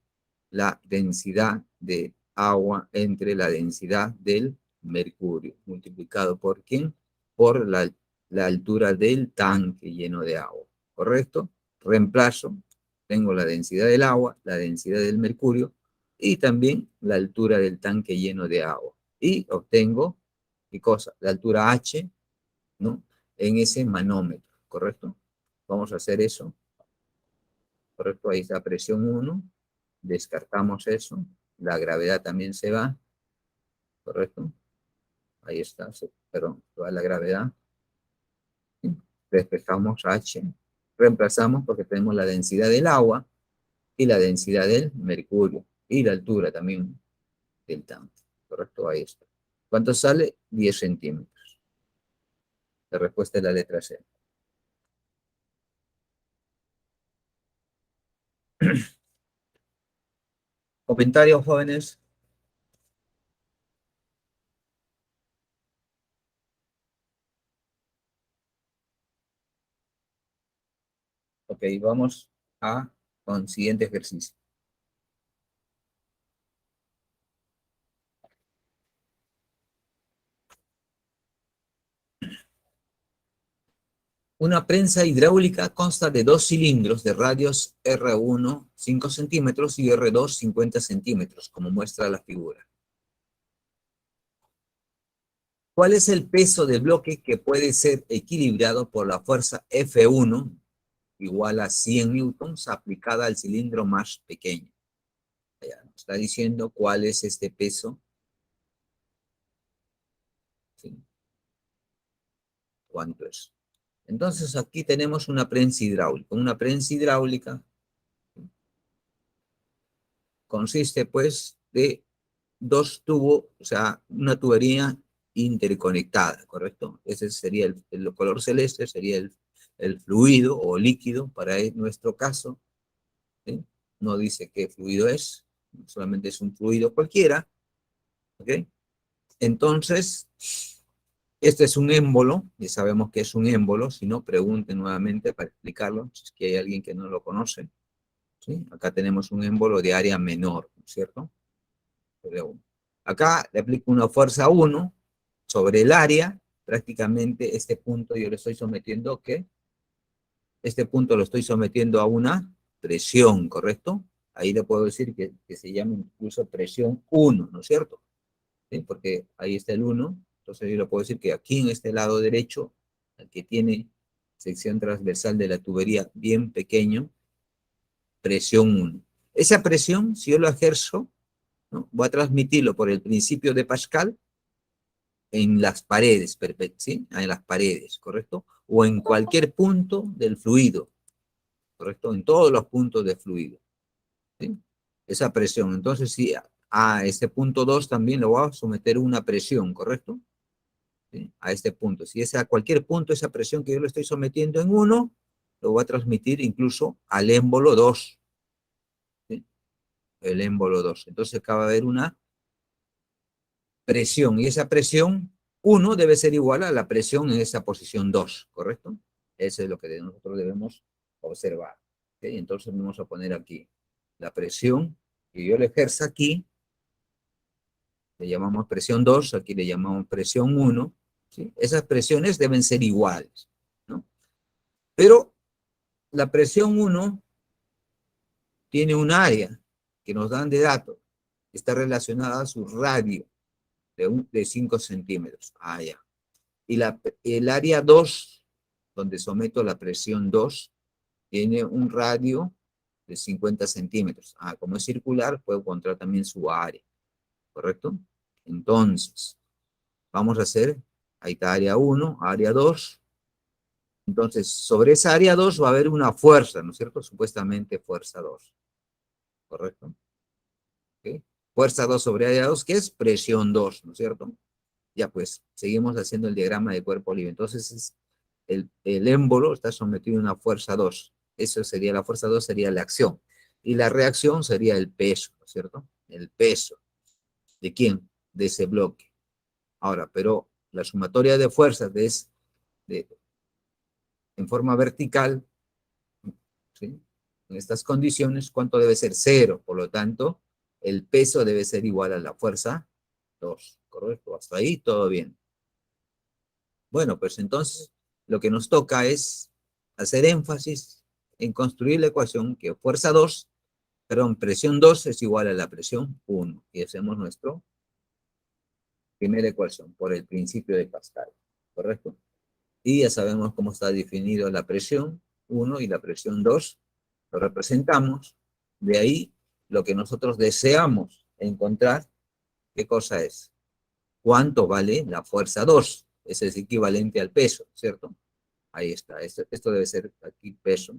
la densidad de agua entre la densidad del mercurio, multiplicado por ¿quién? Por la altura del tanque lleno de agua, ¿correcto? Reemplazo, tengo la densidad del agua, la densidad del mercurio y también la altura del tanque lleno de agua. Y obtengo, ¿qué cosa? La altura H, ¿no? En ese manómetro, ¿correcto? Vamos a hacer eso, ¿correcto? Ahí está presión 1, descartamos eso, la gravedad también se va, ¿correcto? Ahí está, perdón, toda la gravedad. ¿Sí? Despejamos H, reemplazamos porque tenemos la densidad del agua y la densidad del mercurio y la altura también del tanque, ¿correcto? Ahí está. ¿Cuánto sale? 10 centímetros. La respuesta es la letra C. ¿Comentarios, jóvenes? Ok, vamos con el siguiente ejercicio. Una prensa hidráulica consta de dos cilindros de radios R1 5 centímetros y R2 50 centímetros, como muestra la figura. ¿Cuál es el peso del bloque que puede ser equilibrado por la fuerza F1 igual a 100 newtons aplicada al cilindro más pequeño? Ya, nos está diciendo cuál es este peso. ¿Sí? ¿Cuánto es? Entonces aquí tenemos una prensa hidráulica. Una prensa hidráulica consiste pues de dos tubos, o sea, una tubería interconectada, ¿correcto? Ese sería el color celeste, sería el fluido o líquido para nuestro caso. ¿Sí? No dice qué fluido es, solamente es un fluido cualquiera. ¿Ok? Entonces, este es un émbolo, ya sabemos que es un émbolo, si no, pregunten nuevamente para explicarlo, si es que hay alguien que no lo conoce. ¿Sí? Acá tenemos un émbolo de área menor, ¿cierto? Pero acá le aplico una fuerza 1 sobre el área, prácticamente este punto yo le estoy sometiendo, ¿qué? Este punto lo estoy sometiendo a una presión, ¿correcto? Ahí le puedo decir que se llama incluso presión 1, ¿no es cierto? ¿Sí? Porque ahí está el 1, entonces yo le puedo decir que aquí en este lado derecho, el que tiene sección transversal de la tubería bien pequeño, presión 1. Esa presión, si yo lo ejerzo, ¿no? Voy a transmitirlo por el principio de Pascal en las paredes, ¿sí? En las paredes, ¿correcto? O en cualquier punto del fluido, ¿correcto? En todos los puntos del fluido, ¿sí? Esa presión. Entonces, si a este punto 2 también lo voy a someter una presión, ¿correcto? ¿Sí? A este punto. Si es a cualquier punto esa presión que yo le estoy sometiendo en uno, lo voy a transmitir incluso al émbolo 2, ¿sí? El émbolo 2. Entonces acaba de haber una presión, y esa presión 1 debe ser igual a la presión en esa posición 2, ¿correcto? Eso es lo que nosotros debemos observar. ¿Okay? Entonces vamos a poner aquí la presión que yo le ejerza aquí, le llamamos presión 2, aquí le llamamos presión 1, ¿sí? Esas presiones deben ser iguales, ¿no? Pero la presión 1 tiene un área que nos dan de datos, está relacionada a su radio de 5 centímetros. Ah, ya. Y el área 2, donde someto la presión 2, tiene un radio de 50 centímetros. Ah, como es circular, puedo encontrar también su área, ¿correcto? Entonces, vamos a hacer, ahí está área 1, área 2. Entonces, sobre esa área 2 va a haber una fuerza, ¿no es cierto? Supuestamente fuerza 2, ¿correcto? ¿Okay? Fuerza 2 sobre área 2, que es presión 2, ¿no es cierto? Ya pues, seguimos haciendo el diagrama de cuerpo libre. Entonces, el émbolo está sometido a una fuerza 2. Eso sería, la fuerza 2 sería la acción. Y la reacción sería el peso, ¿no es cierto? El peso. ¿De quién? De ese bloque. Ahora, pero la sumatoria de fuerzas de, en forma vertical, ¿sí? En estas condiciones, ¿cuánto debe ser? 0. Por lo tanto, el peso debe ser igual a la fuerza 2. ¿Correcto? Hasta ahí todo bien. Bueno, pues entonces lo que nos toca es hacer énfasis en construir la ecuación que fuerza 2, perdón, presión 2 es igual a la presión 1. Y hacemos nuestra primera ecuación por el principio de Pascal, ¿correcto? Y ya sabemos cómo está definido la presión 1 y la presión 2. Lo representamos. De ahí lo que nosotros deseamos encontrar, ¿qué cosa es? ¿Cuánto vale la fuerza 2? Ese es equivalente al peso, ¿cierto? Ahí está. Esto debe ser aquí peso,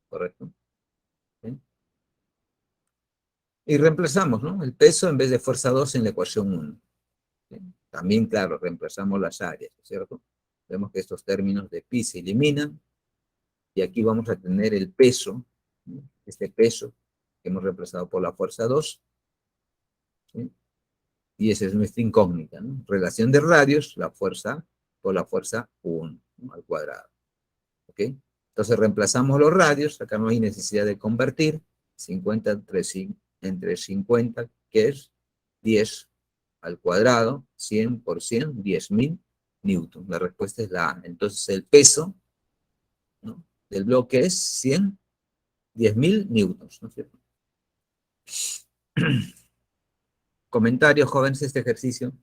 ¿correcto? ¿Sí? Y reemplazamos, ¿no? El peso en vez de fuerza 2 en la ecuación 1. ¿Sí? También, claro, reemplazamos las áreas, ¿cierto? Vemos que estos términos de pi se eliminan y aquí vamos a tener el peso, ¿no? Este peso que hemos reemplazado por la fuerza 2, ¿sí? Y esa es nuestra incógnita, ¿no? Relación de radios, la fuerza por la fuerza 1, ¿no? Al cuadrado, ¿ok? Entonces reemplazamos los radios, acá no hay necesidad de convertir, 50 entre 50, que es 10 al cuadrado, 100 por 100, 10.000 newton. La respuesta es la A. Entonces el peso, ¿no?, del bloque es 10.000 newtons, ¿no es cierto? Comentarios, jóvenes, este ejercicio.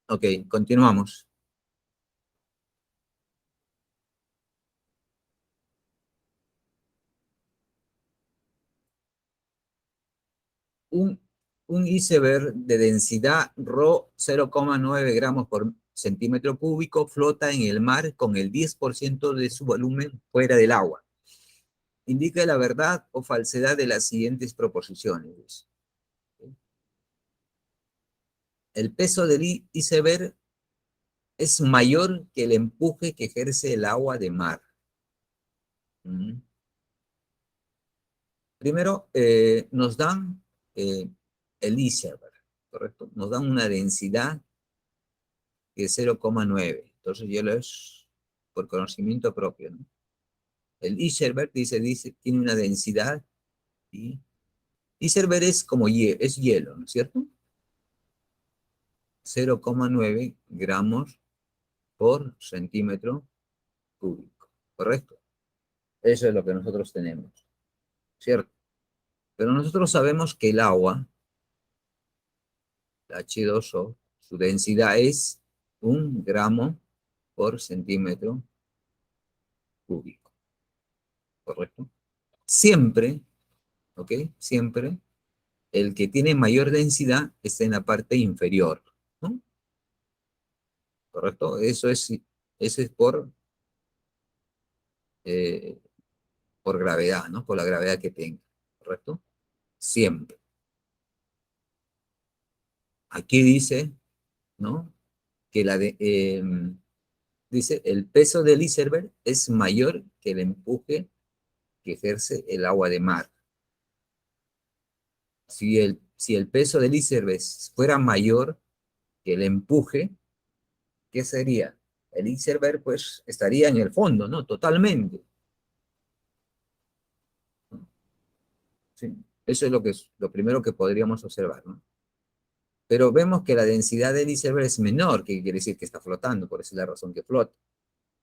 Ok, continuamos. Un, un iceberg de densidad ρ 0,9 gramos por centímetro cúbico flota en el mar con el 10% de su volumen fuera del agua. Indica la verdad o falsedad de las siguientes proposiciones. El peso del iceberg es mayor que el empuje que ejerce el agua de mar. Primero, nos dan el iceberg, ¿correcto? Nos dan una densidad que es 0,9. Entonces ya lo es por conocimiento propio, ¿no? El iceberg tiene una densidad, y iceberg es como es hielo, ¿no es cierto? 0,9 gramos por centímetro cúbico, ¿correcto? Eso es lo que nosotros tenemos, ¿cierto? Pero nosotros sabemos que el agua, la H2O, su densidad es 1 gramo por centímetro cúbico, ¿correcto? Siempre, ¿ok? Siempre el que tiene mayor densidad está en la parte inferior, ¿no? ¿Correcto? Eso es eh, por gravedad, ¿no? Por la gravedad que tenga, ¿correcto? Siempre. Aquí dice, ¿no?, que dice, el peso del iceberg es mayor que el empuje que ejerce el agua de mar. Si el peso del iceberg fuera mayor que el empuje, ¿qué sería? El iceberg, pues, estaría en el fondo, ¿no? Totalmente. ¿Sí? Eso es lo primero que podríamos observar, ¿no? Pero vemos que la densidad del iceberg es menor, que quiere decir que está flotando, por esa es la razón que flota.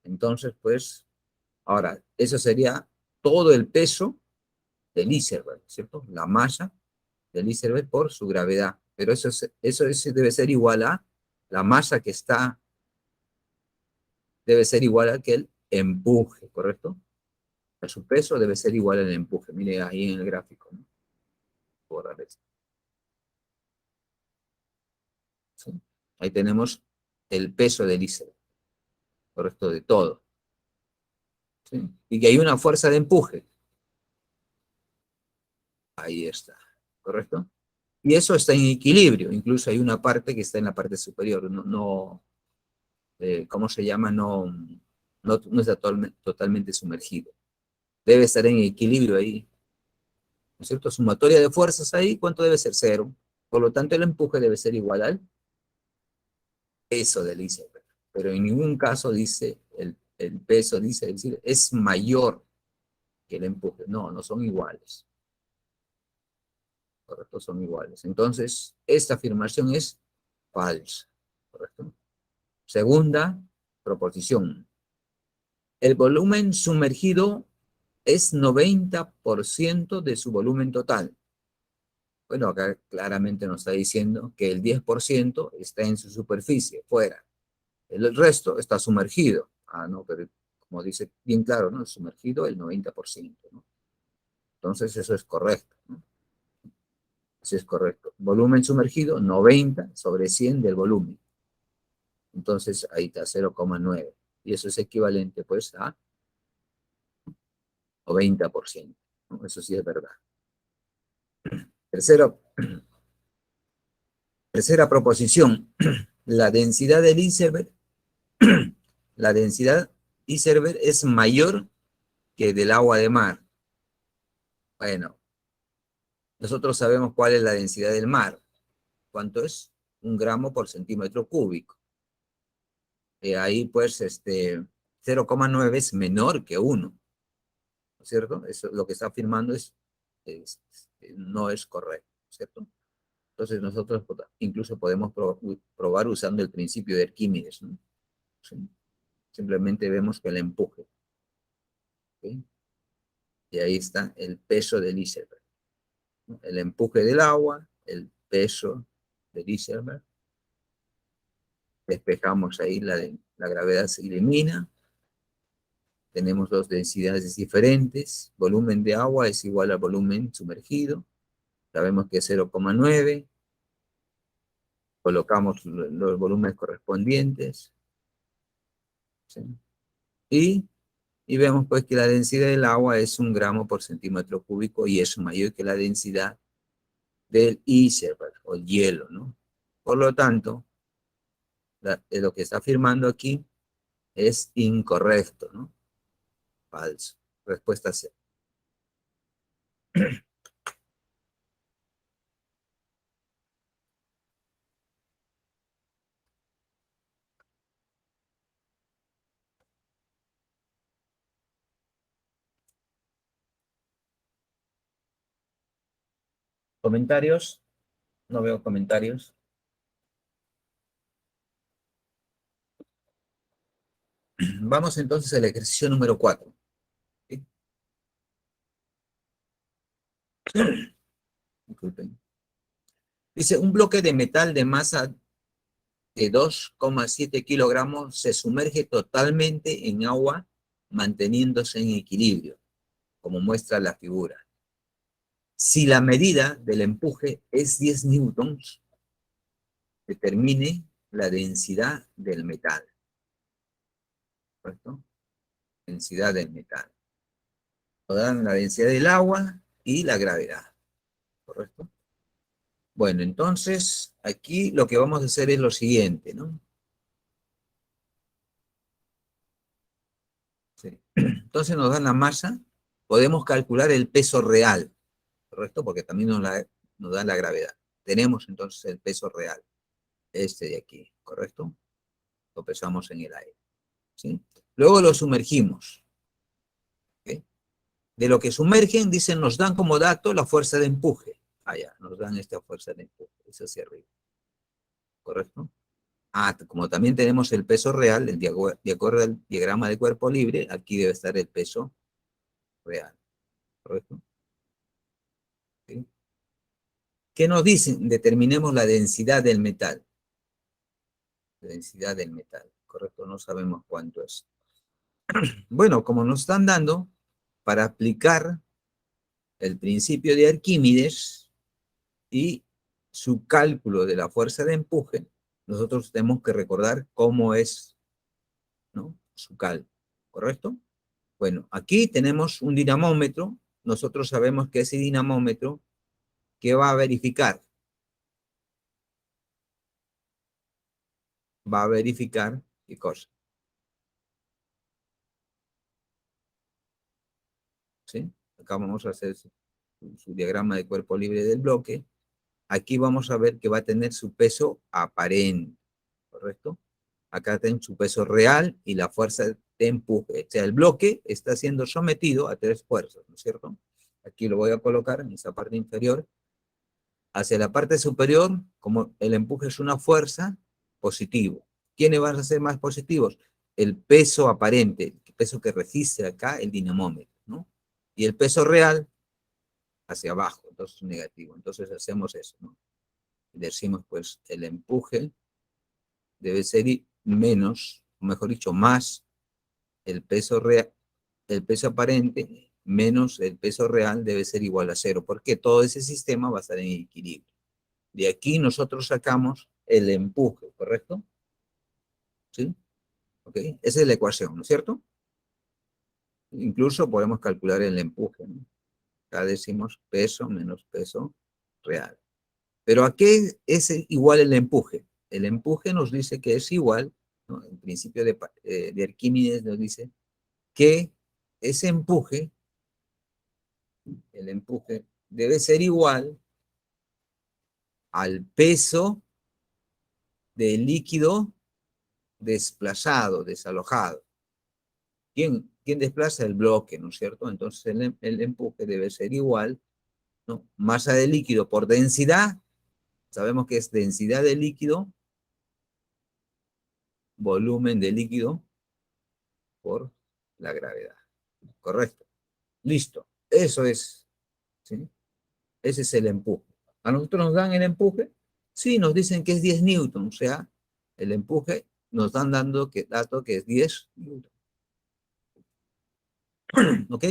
Entonces, pues, ahora, eso sería todo el peso del iceberg, ¿cierto? La masa del iceberg por su gravedad. Pero eso debe ser igual a la masa que está, debe ser igual a que el empuje, ¿correcto? Su peso debe ser igual al empuje. Mire ahí en el gráfico, ¿no? Borrar esto, ¿sí? Ahí tenemos el peso del iceberg, ¿correcto? De todo, ¿sí? Y que hay una fuerza de empuje. Ahí está, ¿correcto? Y eso está en equilibrio. Incluso hay una parte que está en la parte superior. ¿Cómo se llama? No está totalmente sumergido. Debe estar en equilibrio ahí, ¿no es cierto? Sumatoria de fuerzas ahí, ¿cuánto debe ser? Cero. Por lo tanto, el empuje debe ser igual al peso del iceberg. Pero en ningún caso dice el peso, dice, es decir, es mayor que el empuje. No, no son iguales. ¿Correcto? Son iguales. Entonces, esta afirmación es falsa. ¿Correcto? Segunda proposición. El volumen sumergido es 90% de su volumen total. Bueno, acá claramente nos está diciendo que el 10% está en su superficie, fuera. El resto está sumergido. Ah, no, pero como dice bien claro, ¿no? Sumergido el 90%, ¿no? Entonces eso es correcto, ¿no? Eso es correcto. volumen sumergido, 90 sobre 100 del volumen. Entonces, ahí está, 0,9. Y eso es equivalente, pues, a 90%. ¿No? Eso sí es verdad. Tercera proposición. La densidad del iceberg, la densidad iceberg es mayor que del agua de mar. Bueno, nosotros sabemos cuál es la densidad del mar. ¿Cuánto es? 1 gramo por centímetro cúbico. Ahí, pues, 0,9 es menor que 1, ¿no es cierto? Eso, lo que está afirmando no es correcto, ¿cierto? Entonces nosotros incluso podemos probar usando el principio de Arquímedes, ¿no? Sí. Simplemente vemos que el empuje. ¿Okay? Y ahí está el peso del iceberg, ¿no? El empuje del agua, el peso del iceberg. Despejamos ahí, la gravedad se elimina. Tenemos dos densidades diferentes. Volumen de agua es igual al volumen sumergido. Sabemos que es 0,9. Colocamos los volúmenes correspondientes. ¿Sí? Y vemos pues que la densidad del agua es 1 gramo por centímetro cúbico y es mayor que la densidad del iceberg o hielo, ¿no? Por lo tanto, lo que está afirmando aquí es incorrecto, ¿no? Falso. Respuesta C. ¿Comentarios? No veo comentarios. Vamos entonces al ejercicio número 4. ¿Sí? Disculpen. Dice, un bloque de metal de masa de 2,7 kilogramos se sumerge totalmente en agua manteniéndose en equilibrio, como muestra la figura. Si la medida del empuje es 10 newtons, determine la densidad del metal. ¿Correcto? Densidad del metal. Nos dan la densidad del agua y la gravedad. ¿Correcto? Bueno, entonces, aquí lo que vamos a hacer es lo siguiente, ¿no? Sí. Entonces nos dan la masa, podemos calcular el peso real, ¿correcto? Porque también nos da la gravedad. Tenemos entonces el peso real, este de aquí, ¿correcto? Lo pesamos en el aire, ¿sí? Luego lo sumergimos, ¿ok? De lo que sumergen, dicen, nos dan como dato la fuerza de empuje. Allá, nos dan esta fuerza de empuje, es hacia arriba, ¿correcto? Como también tenemos el peso real, de acuerdo al diagrama de cuerpo libre, aquí debe estar el peso real, ¿correcto? ¿Sí? ¿Qué nos dicen? Determinemos la densidad del metal. La densidad del metal, ¿correcto? No sabemos cuánto es. Bueno, como nos están dando, para aplicar el principio de Arquímedes y su cálculo de la fuerza de empuje, nosotros tenemos que recordar cómo es, ¿no? Su cálculo, ¿correcto? Bueno, aquí tenemos un dinamómetro. Nosotros sabemos que ese dinamómetro, ¿qué va a verificar? Va a verificar, ¿qué cosa? ¿Sí? Acá vamos a hacer su diagrama de cuerpo libre del bloque. Aquí vamos a ver que va a tener su peso aparente, ¿correcto? Acá tiene su peso real y la fuerza de empuje. O sea, el bloque está siendo sometido a 3 fuerzas, ¿no es cierto? Aquí lo voy a colocar en esa parte inferior. Hacia la parte superior, como el empuje es una fuerza, positivo. ¿Quiénes van a ser más positivos? El peso aparente, el peso que registra acá el dinamómetro, ¿no? Y el peso real hacia abajo, entonces negativo. Entonces hacemos eso, ¿no? Decimos, pues, el empuje debe ser menos, o mejor dicho, más el peso real, el peso aparente menos el peso real debe ser igual a 0, porque todo ese sistema va a estar en equilibrio. De aquí nosotros sacamos el empuje, ¿correcto? ¿Sí? ¿Ok? Esa es la ecuación, ¿no es cierto? Incluso podemos calcular el empuje, ¿no? Acá decimos peso menos peso real. Pero ¿a qué es igual el empuje? El empuje nos dice que es igual, ¿no? El principio de Arquímedes nos dice que ese empuje, el empuje, debe ser igual al peso del líquido desplazado, desalojado. ¿Quién desplaza el bloque, no es cierto? Entonces el empuje debe ser igual, ¿no? Masa de líquido por densidad, sabemos que es densidad de líquido, volumen de líquido por la gravedad. Correcto. Listo. Eso es, ¿sí? Ese es el empuje. A nosotros nos dan el empuje, sí, nos dicen que es 10 newtons, o sea, el empuje nos dan dando dato que es 10 newtons. ¿Ok?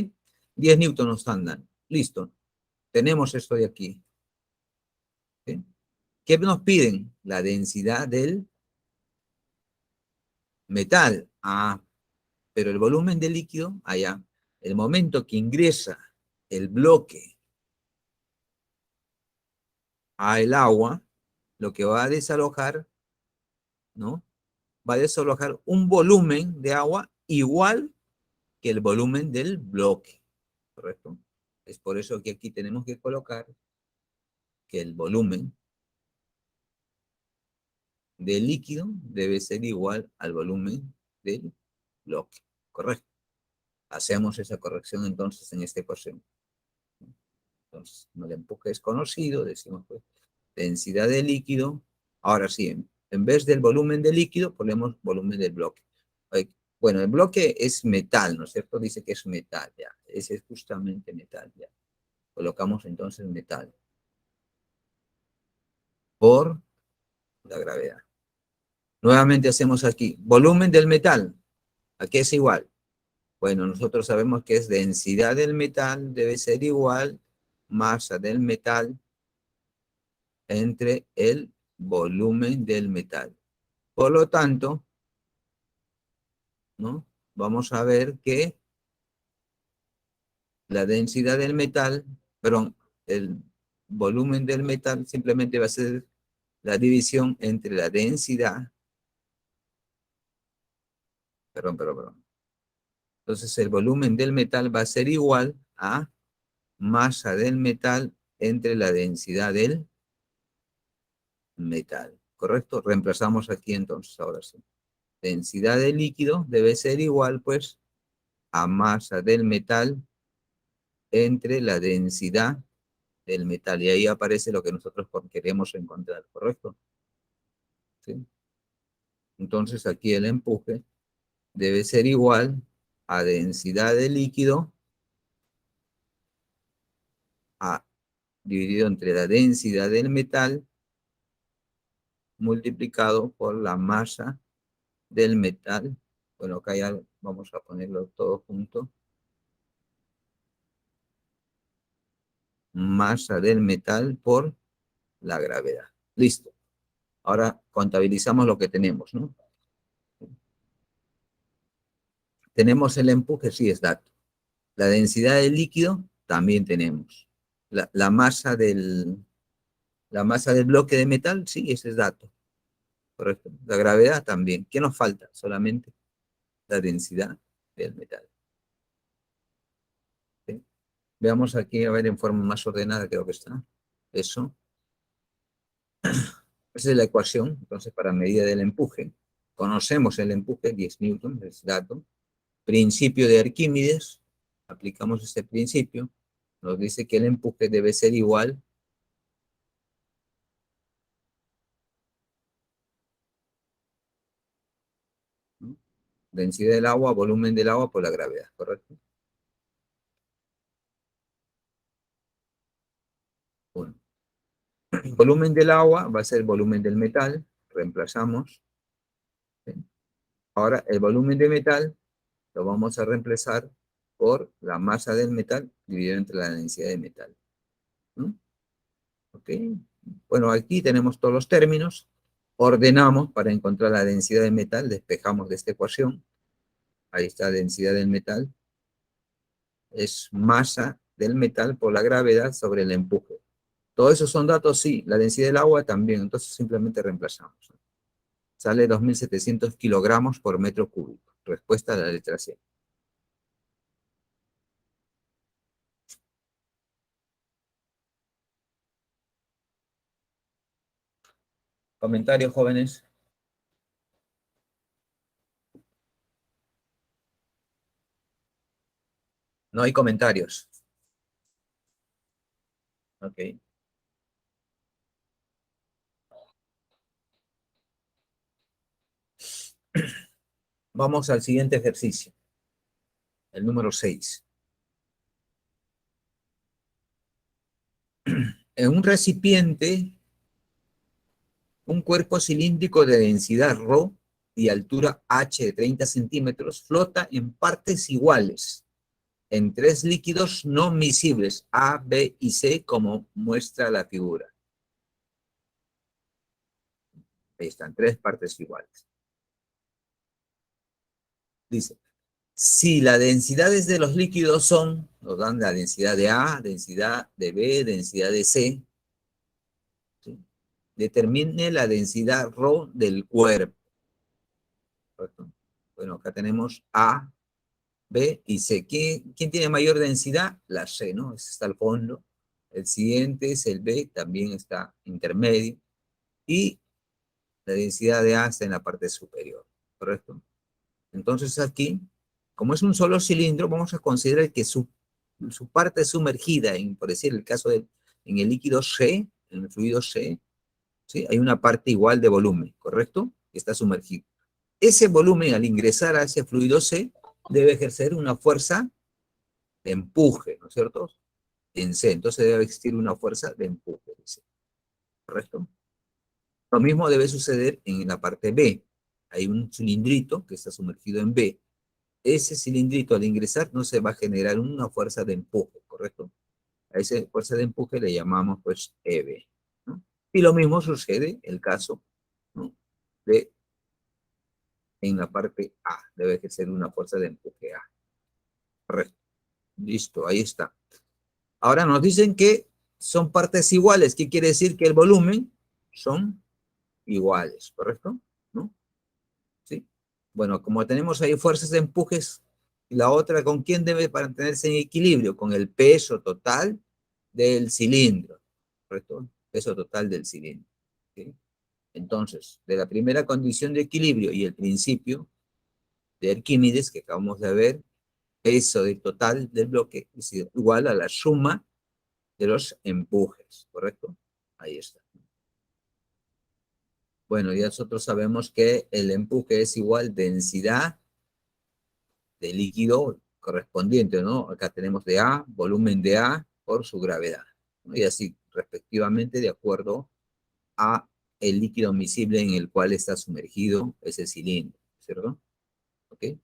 10 newtons nos están dando. Listo. Tenemos esto de aquí. ¿Okay? ¿Qué nos piden? La densidad del metal. Ah, pero el volumen del líquido, allá. El momento que ingresa el bloque al agua, lo que va a desalojar, ¿no? Va a desalojar un volumen de agua igual que el volumen del bloque, ¿correcto? Es por eso que aquí tenemos que colocar que el volumen del líquido debe ser igual al volumen del bloque, ¿correcto? Hacemos esa corrección entonces en esta ecuación. Entonces, el empuje es conocido, decimos pues, densidad de líquido. Ahora sí, en vez del volumen del líquido, ponemos volumen del bloque. Bueno, el bloque es metal, ¿no es cierto? Dice que es metal, ya. Ese es justamente metal, ya. Colocamos entonces metal por la gravedad. Nuevamente hacemos aquí, volumen del metal. ¿A qué es igual? Bueno, nosotros sabemos que es densidad del metal, debe ser igual masa del metal entre el volumen del metal. Por lo tanto, ¿no? Vamos a ver que la densidad del metal, perdón, el volumen del metal simplemente va a ser la división entre la densidad, perdón. Entonces el volumen del metal va a ser igual a masa del metal entre la densidad del metal, ¿correcto? Reemplazamos aquí entonces, ahora sí. Densidad del líquido debe ser igual, pues, a masa del metal entre la densidad del metal. Y ahí aparece lo que nosotros queremos encontrar, ¿correcto? ¿Sí? Entonces aquí el empuje debe ser igual a densidad de líquido dividido entre la densidad del metal multiplicado por la masa del metal. Bueno, acá ya vamos a ponerlo todo junto. Masa del metal por la gravedad. Listo. Ahora contabilizamos lo que tenemos, ¿no? Tenemos el empuje, sí es dato. La densidad del líquido, también tenemos. La masa del bloque de metal, sí, ese es dato. Correcto. La gravedad también. ¿Qué nos falta? Solamente la densidad del metal. ¿Sí? Veamos aquí, a ver, en forma más ordenada, creo que está. Eso. Esa es la ecuación, entonces, para medida del empuje. Conocemos el empuje, 10 newtons, es dato. Principio de Arquímedes, aplicamos este principio, nos dice que el empuje debe ser igual ¿no? Densidad del agua, volumen del agua por la gravedad, ¿correcto? Bueno, volumen del agua va a ser el volumen del metal, reemplazamos. ¿Sí? Ahora, el volumen de metal lo vamos a reemplazar por la masa del metal dividido entre la densidad de metal. ¿No? ¿Ok? Bueno, aquí tenemos todos los términos, ordenamos para encontrar la densidad del metal, despejamos de esta ecuación, ahí está la densidad del metal, es masa del metal por la gravedad sobre el empuje. Todos esos son datos, sí, la densidad del agua también, entonces simplemente reemplazamos. Sale 2.700 kilogramos por metro cúbico. Respuesta a la letra C. ¿Comentarios, jóvenes? No hay comentarios. Ok. Vamos al siguiente ejercicio, el número 6. En un recipiente, un cuerpo cilíndrico de densidad ρ y altura h de 30 centímetros flota en partes iguales en tres líquidos no miscibles, A, B y C, como muestra la figura. Ahí están, tres partes iguales. Dice, si las densidades de los líquidos son, nos dan la densidad de A, densidad de B, densidad de C, ¿sí? Determine la densidad ρ del cuerpo. ¿Correcto? Bueno, acá tenemos A, B y C. ¿Quién tiene mayor densidad? La C, ¿no? Ese está al fondo. El siguiente es el B, también está intermedio. Y la densidad de A está en la parte superior, ¿correcto? Entonces aquí, como es un solo cilindro, vamos a considerar que su parte sumergida, por decir el caso en el líquido C, en el fluido C, ¿sí? Hay una parte igual de volumen, ¿correcto? Que está sumergido. Ese volumen, al ingresar a ese fluido C, debe ejercer una fuerza de empuje, ¿no es cierto? En C, entonces debe existir una fuerza de empuje, dice, ¿correcto? Lo mismo debe suceder en la parte B. Hay un cilindrito que está sumergido en B. Ese cilindrito al ingresar no se va a generar una fuerza de empuje, ¿correcto? A esa fuerza de empuje le llamamos pues EB, ¿no? Y lo mismo sucede el caso, ¿no? de en la parte A, debe ejercer una fuerza de empuje A. Correcto. Listo, ahí está. Ahora nos dicen que son partes iguales. ¿Qué quiere decir? Que el volumen son iguales, ¿correcto? ¿No? ¿Sí? Bueno, como tenemos ahí fuerzas de empujes, la otra, ¿con quién debe mantenerse en equilibrio? Con el peso total del cilindro, ¿correcto? Peso total del cilindro. ¿Sí? Entonces, de la primera condición de equilibrio y el principio de Arquímedes, que acabamos de ver, peso del total del bloque es igual a la suma de los empujes, ¿correcto? Ahí está. Bueno, ya nosotros sabemos que el empuje es igual densidad de líquido correspondiente, ¿no? Acá tenemos de A, volumen de A por su gravedad, ¿no? Y así respectivamente de acuerdo a el líquido miscible en el cual está sumergido ese cilindro, ¿cierto? ¿Ok?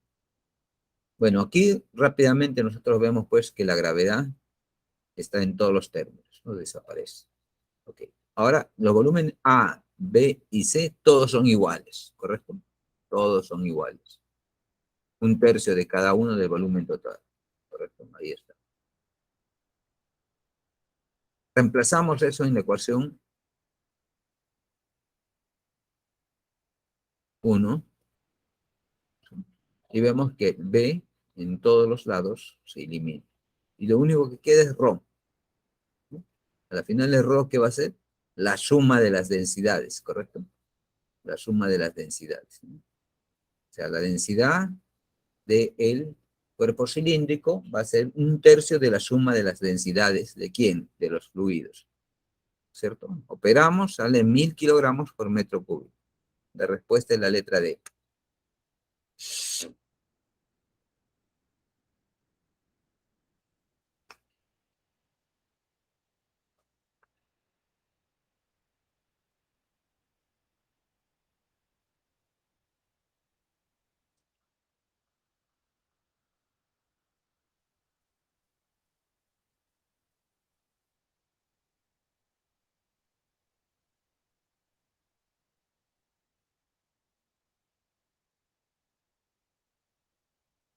Bueno, aquí rápidamente nosotros vemos pues que la gravedad está en todos los términos, no desaparece. ¿Ok? Ahora, los volúmenes A, B y C, todos son iguales, ¿correcto? Todos son iguales. Un tercio de cada uno del volumen total, ¿correcto? Ahí está. Reemplazamos eso en la ecuación 1 y vemos que B en todos los lados se elimina. Y lo único que queda es ρ. A la final el ρ, ¿qué va a ser? La suma de las densidades, ¿correcto? La suma de las densidades. ¿No? O sea, la densidad del cuerpo cilíndrico va a ser un tercio de la suma de las densidades. ¿De quién? De los fluidos. ¿Cierto? Operamos, sale 1.000 kilogramos por metro cúbico. La respuesta es la letra D.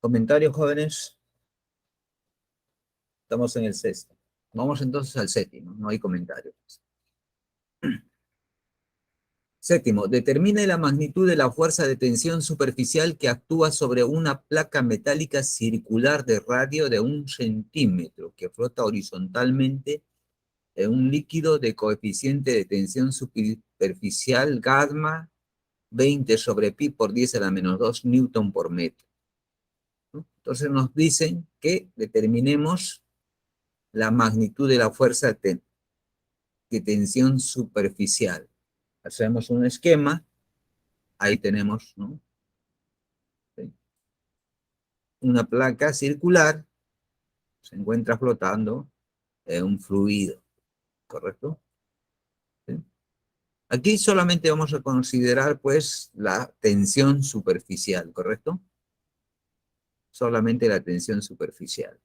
¿Comentarios, jóvenes? Estamos en el sexto. Vamos entonces al séptimo, no hay comentarios. Séptimo, determine la magnitud de la fuerza de tensión superficial que actúa sobre una placa metálica circular de radio de 1 centímetro que flota horizontalmente en un líquido de coeficiente de tensión superficial gamma 20 sobre pi por 10 a la menos 2 newton por metro, ¿no? Entonces nos dicen que determinemos la magnitud de la fuerza de tensión superficial. Hacemos un esquema, ahí tenemos, ¿no?, una placa circular, se encuentra flotando en un fluido, ¿correcto? ¿Sí? Aquí solamente vamos a considerar, pues, la tensión superficial, ¿correcto? Solamente la tensión superficial,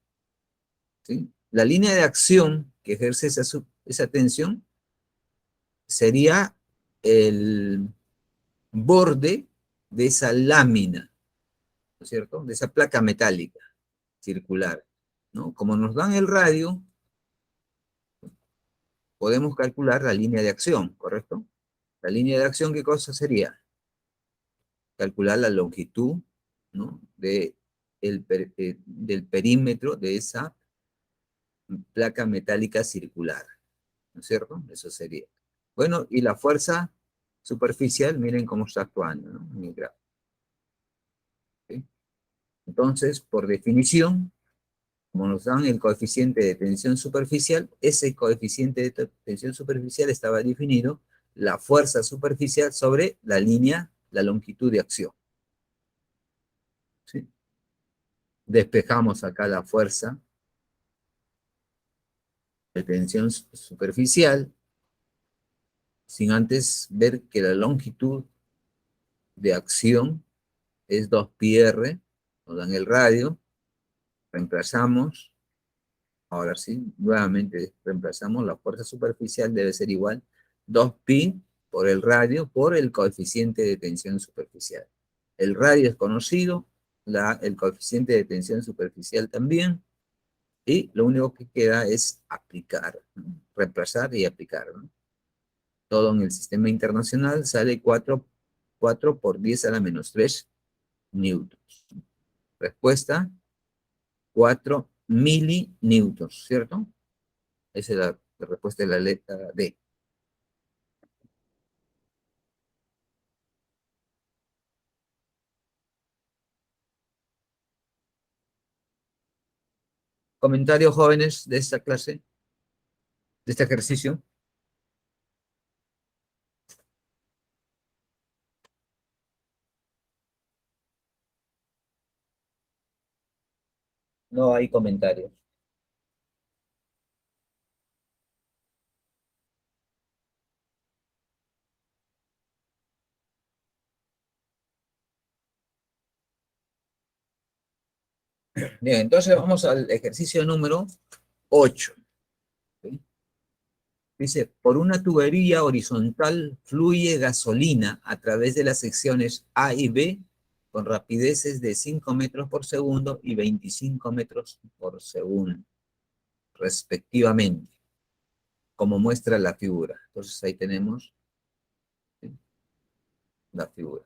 ¿sí? La línea de acción que ejerce esa tensión sería el borde de esa lámina, ¿no es cierto?, de esa placa metálica circular, ¿no? Como nos dan el radio, podemos calcular la línea de acción, ¿correcto? La línea de acción, ¿qué cosa sería? Calcular la longitud, ¿no?, del perímetro de esa placa metálica circular, ¿no es cierto? Eso sería. Bueno, y la fuerza superficial, miren cómo está actuando, ¿no?, en el gráfico, ¿sí? Entonces, por definición, como nos dan el coeficiente de tensión superficial, ese coeficiente de tensión superficial estaba definido la fuerza superficial sobre la línea, la longitud de acción, ¿sí? Despejamos acá la fuerza de tensión superficial, sin antes ver que la longitud de acción es 2πr, nos dan el radio, reemplazamos, ahora sí, nuevamente reemplazamos, la fuerza superficial debe ser igual 2pi por el radio por el coeficiente de tensión superficial. El radio es conocido, el coeficiente de tensión superficial también, y lo único que queda es aplicar, ¿no?, reemplazar y aplicar, ¿no? Todo en el sistema internacional sale 4 por 10 a la menos 3 newtons. Respuesta, 4 milinewtons, ¿cierto? Esa es la respuesta de la letra D. ¿Comentarios, jóvenes, de esta clase, de este ejercicio? No hay comentarios. Bien, entonces vamos al ejercicio número 8. ¿Sí? Dice, por una tubería horizontal fluye gasolina a través de las secciones A y B con rapideces de 5 metros por segundo y 25 metros por segundo, respectivamente, como muestra la figura. Entonces ahí tenemos, ¿sí?, la figura.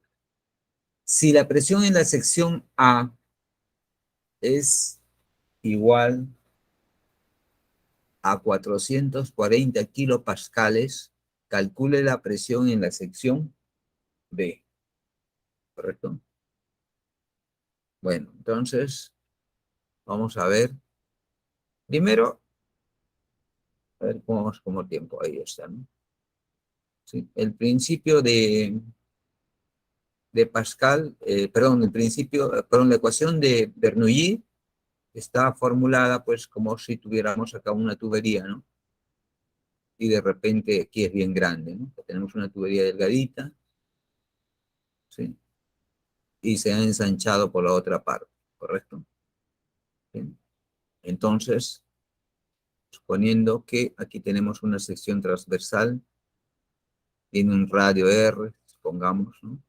Si la presión en la sección A es igual a 440 kilopascales, calcule la presión en la sección B, ¿correcto? Bueno, entonces vamos a ver. Primero, a ver cómo vamos como tiempo. Ahí está, ¿no? Sí, el principio de Pascal, perdón, la ecuación de Bernoulli está formulada pues como si tuviéramos acá una tubería, ¿no? Y de repente aquí es bien grande, ¿no? Tenemos una tubería delgadita, ¿sí?, y se ha ensanchado por la otra parte, ¿correcto? ¿Sí? Entonces, suponiendo que aquí tenemos una sección transversal, tiene un radio R, supongamos, ¿no?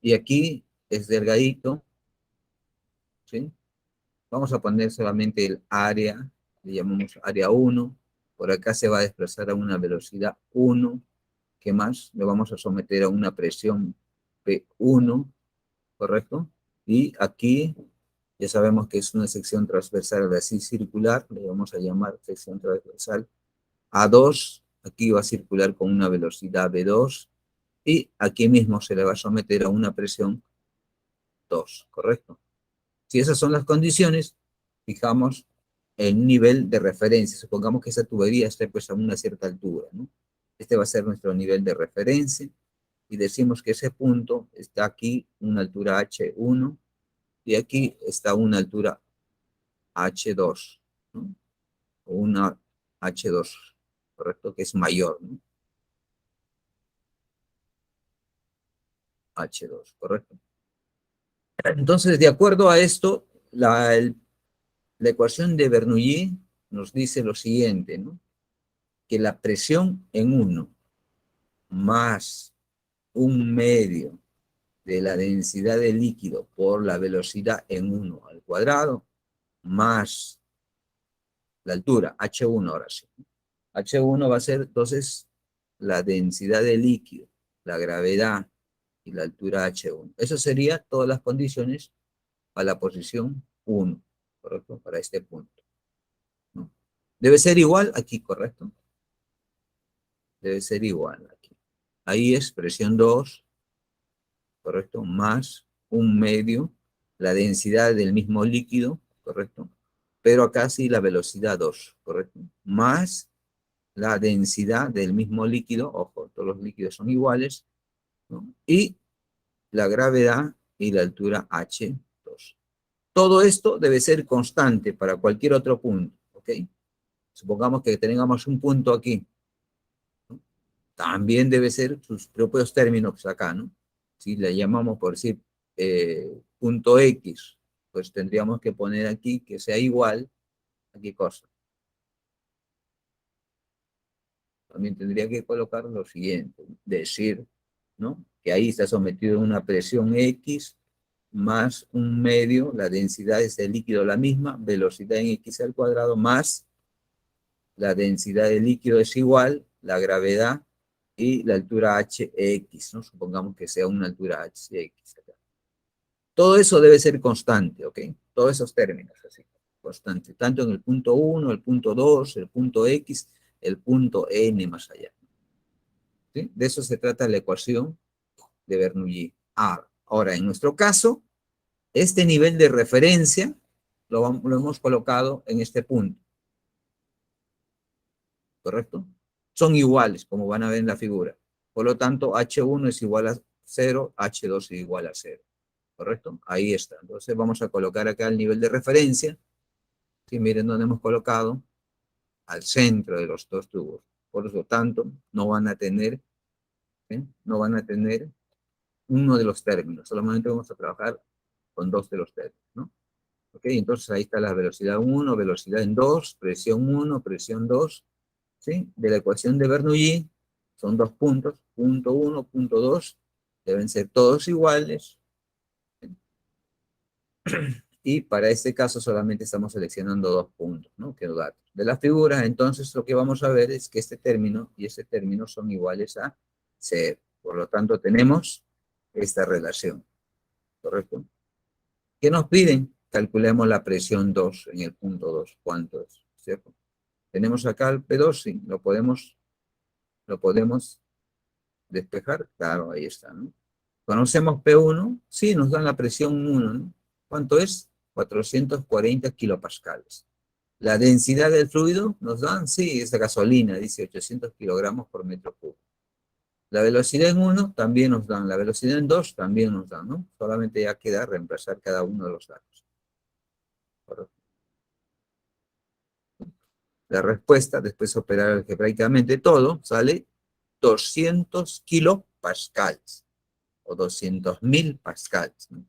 Y aquí es delgadito, ¿sí? Vamos a poner solamente el área, le llamamos área 1. Por acá se va a desplazar a una velocidad 1. ¿Qué más? Lo vamos a someter a una presión P1, ¿correcto? Y aquí ya sabemos que es una sección transversal así circular, le vamos a llamar sección transversal A2. Aquí va a circular con una velocidad B2 y aquí mismo se le va a someter a una presión 2, ¿correcto? Si esas son las condiciones, fijamos el nivel de referencia. Supongamos que esa tubería esté pues a una cierta altura, ¿no? Este va a ser nuestro nivel de referencia y decimos que ese punto está aquí, una altura H1, y aquí está una altura H2, ¿no? O una H2, ¿correcto? Que es mayor, ¿no? H2, ¿correcto? Entonces, de acuerdo a esto, la ecuación de Bernoulli nos dice lo siguiente, ¿no? Que la presión en 1 más un medio de la densidad del líquido por la velocidad en 1 al cuadrado, más la altura, H1 ahora sí. H1 va a ser entonces la densidad del líquido, la gravedad y la altura H1. Eso sería todas las condiciones para la posición 1, ¿correcto? Para este punto, ¿no? Debe ser igual aquí, ¿correcto? Debe ser igual aquí. Ahí es presión 2, ¿correcto? Más un medio, la densidad del mismo líquido, ¿correcto? Pero acá sí la velocidad 2, ¿correcto? Más la densidad del mismo líquido, ojo, todos los líquidos son iguales, ¿no? Y la gravedad y la altura H2. Todo esto debe ser constante para cualquier otro punto, ¿ok? Supongamos que tengamos un punto aquí, ¿no? También debe ser sus propios términos acá, ¿no? Si le llamamos, por decir, punto X, pues tendríamos que poner aquí que sea igual a qué cosa. También tendría que colocar lo siguiente, decir, ¿no? Que ahí está sometido a una presión X más un medio, la densidad de ese líquido la misma, velocidad en X al cuadrado, más la densidad del líquido es igual, la gravedad y la altura Hx, ¿no? Supongamos que sea una altura Hx. Todo eso debe ser constante, ¿ok? Todos esos términos, así, constante, tanto en el punto 1, el punto 2, el punto X, el punto N más allá, ¿sí? De eso se trata la ecuación de Bernoulli. Ahora, en nuestro caso, este nivel de referencia lo hemos colocado en este punto, ¿correcto? Son iguales, como van a ver en la figura. Por lo tanto, H1 es igual a 0, H2 es igual a 0, ¿correcto? Ahí está. Entonces vamos a colocar acá el nivel de referencia. Sí, miren dónde hemos colocado, al centro de los dos tubos. Por lo tanto, no van a tener, ¿sí? No van a tener uno de los términos. Solamente vamos a trabajar con dos de los términos, ¿no? Ok, entonces ahí está la velocidad 1, velocidad en 2, presión 1, presión 2, ¿sí? De la ecuación de Bernoulli, son dos puntos, punto 1, punto 2, deben ser todos iguales, y para este caso solamente estamos seleccionando dos puntos, ¿no? Que datos. De la figura, entonces lo que vamos a ver es que este término y este término son iguales a 0. Por lo tanto, tenemos esta relación, ¿correcto? ¿Qué nos piden? Calculemos la presión 2 en el punto 2. ¿Cuánto es? ¿Cierto? Tenemos acá el P2, sí, lo podemos despejar. Claro, ahí está, ¿no? Conocemos P1, sí, nos dan la presión 1, ¿no? ¿Cuánto es? 440 kilopascales. La densidad del fluido nos dan, sí, es la gasolina, dice 800 kilogramos por metro cúbico. La velocidad en 1 también nos dan, la velocidad en 2 también nos dan, ¿no? Solamente ya queda reemplazar cada uno de los datos. ¿Correcto? La respuesta, después de operar algebraicamente todo, sale 200 kilopascales o 200.000 pascales, ¿no?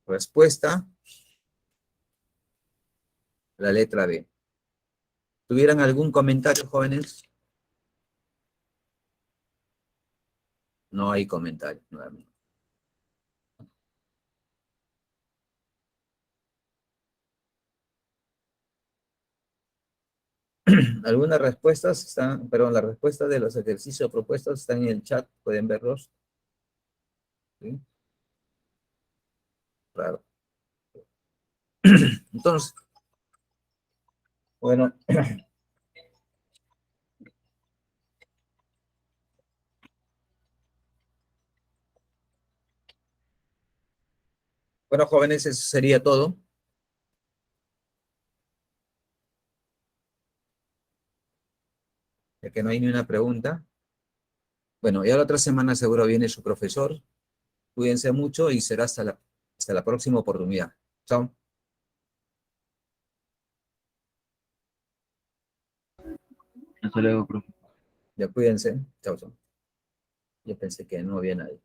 Respuesta, la letra B. ¿Tuvieran algún comentario, jóvenes? No hay comentario, nuevamente. Algunas respuestas están, perdón, las respuestas de los ejercicios propuestos están en el chat, pueden verlos. ¿Sí? Claro. Entonces, bueno, bueno, jóvenes, eso sería todo. Ya que no hay ni una pregunta. Bueno, ya la otra semana seguro viene su profesor. Cuídense mucho y será hasta la próxima oportunidad. Chao. Hasta luego, profe. Ya cuídense. Chao, chao. Yo pensé que no había nadie.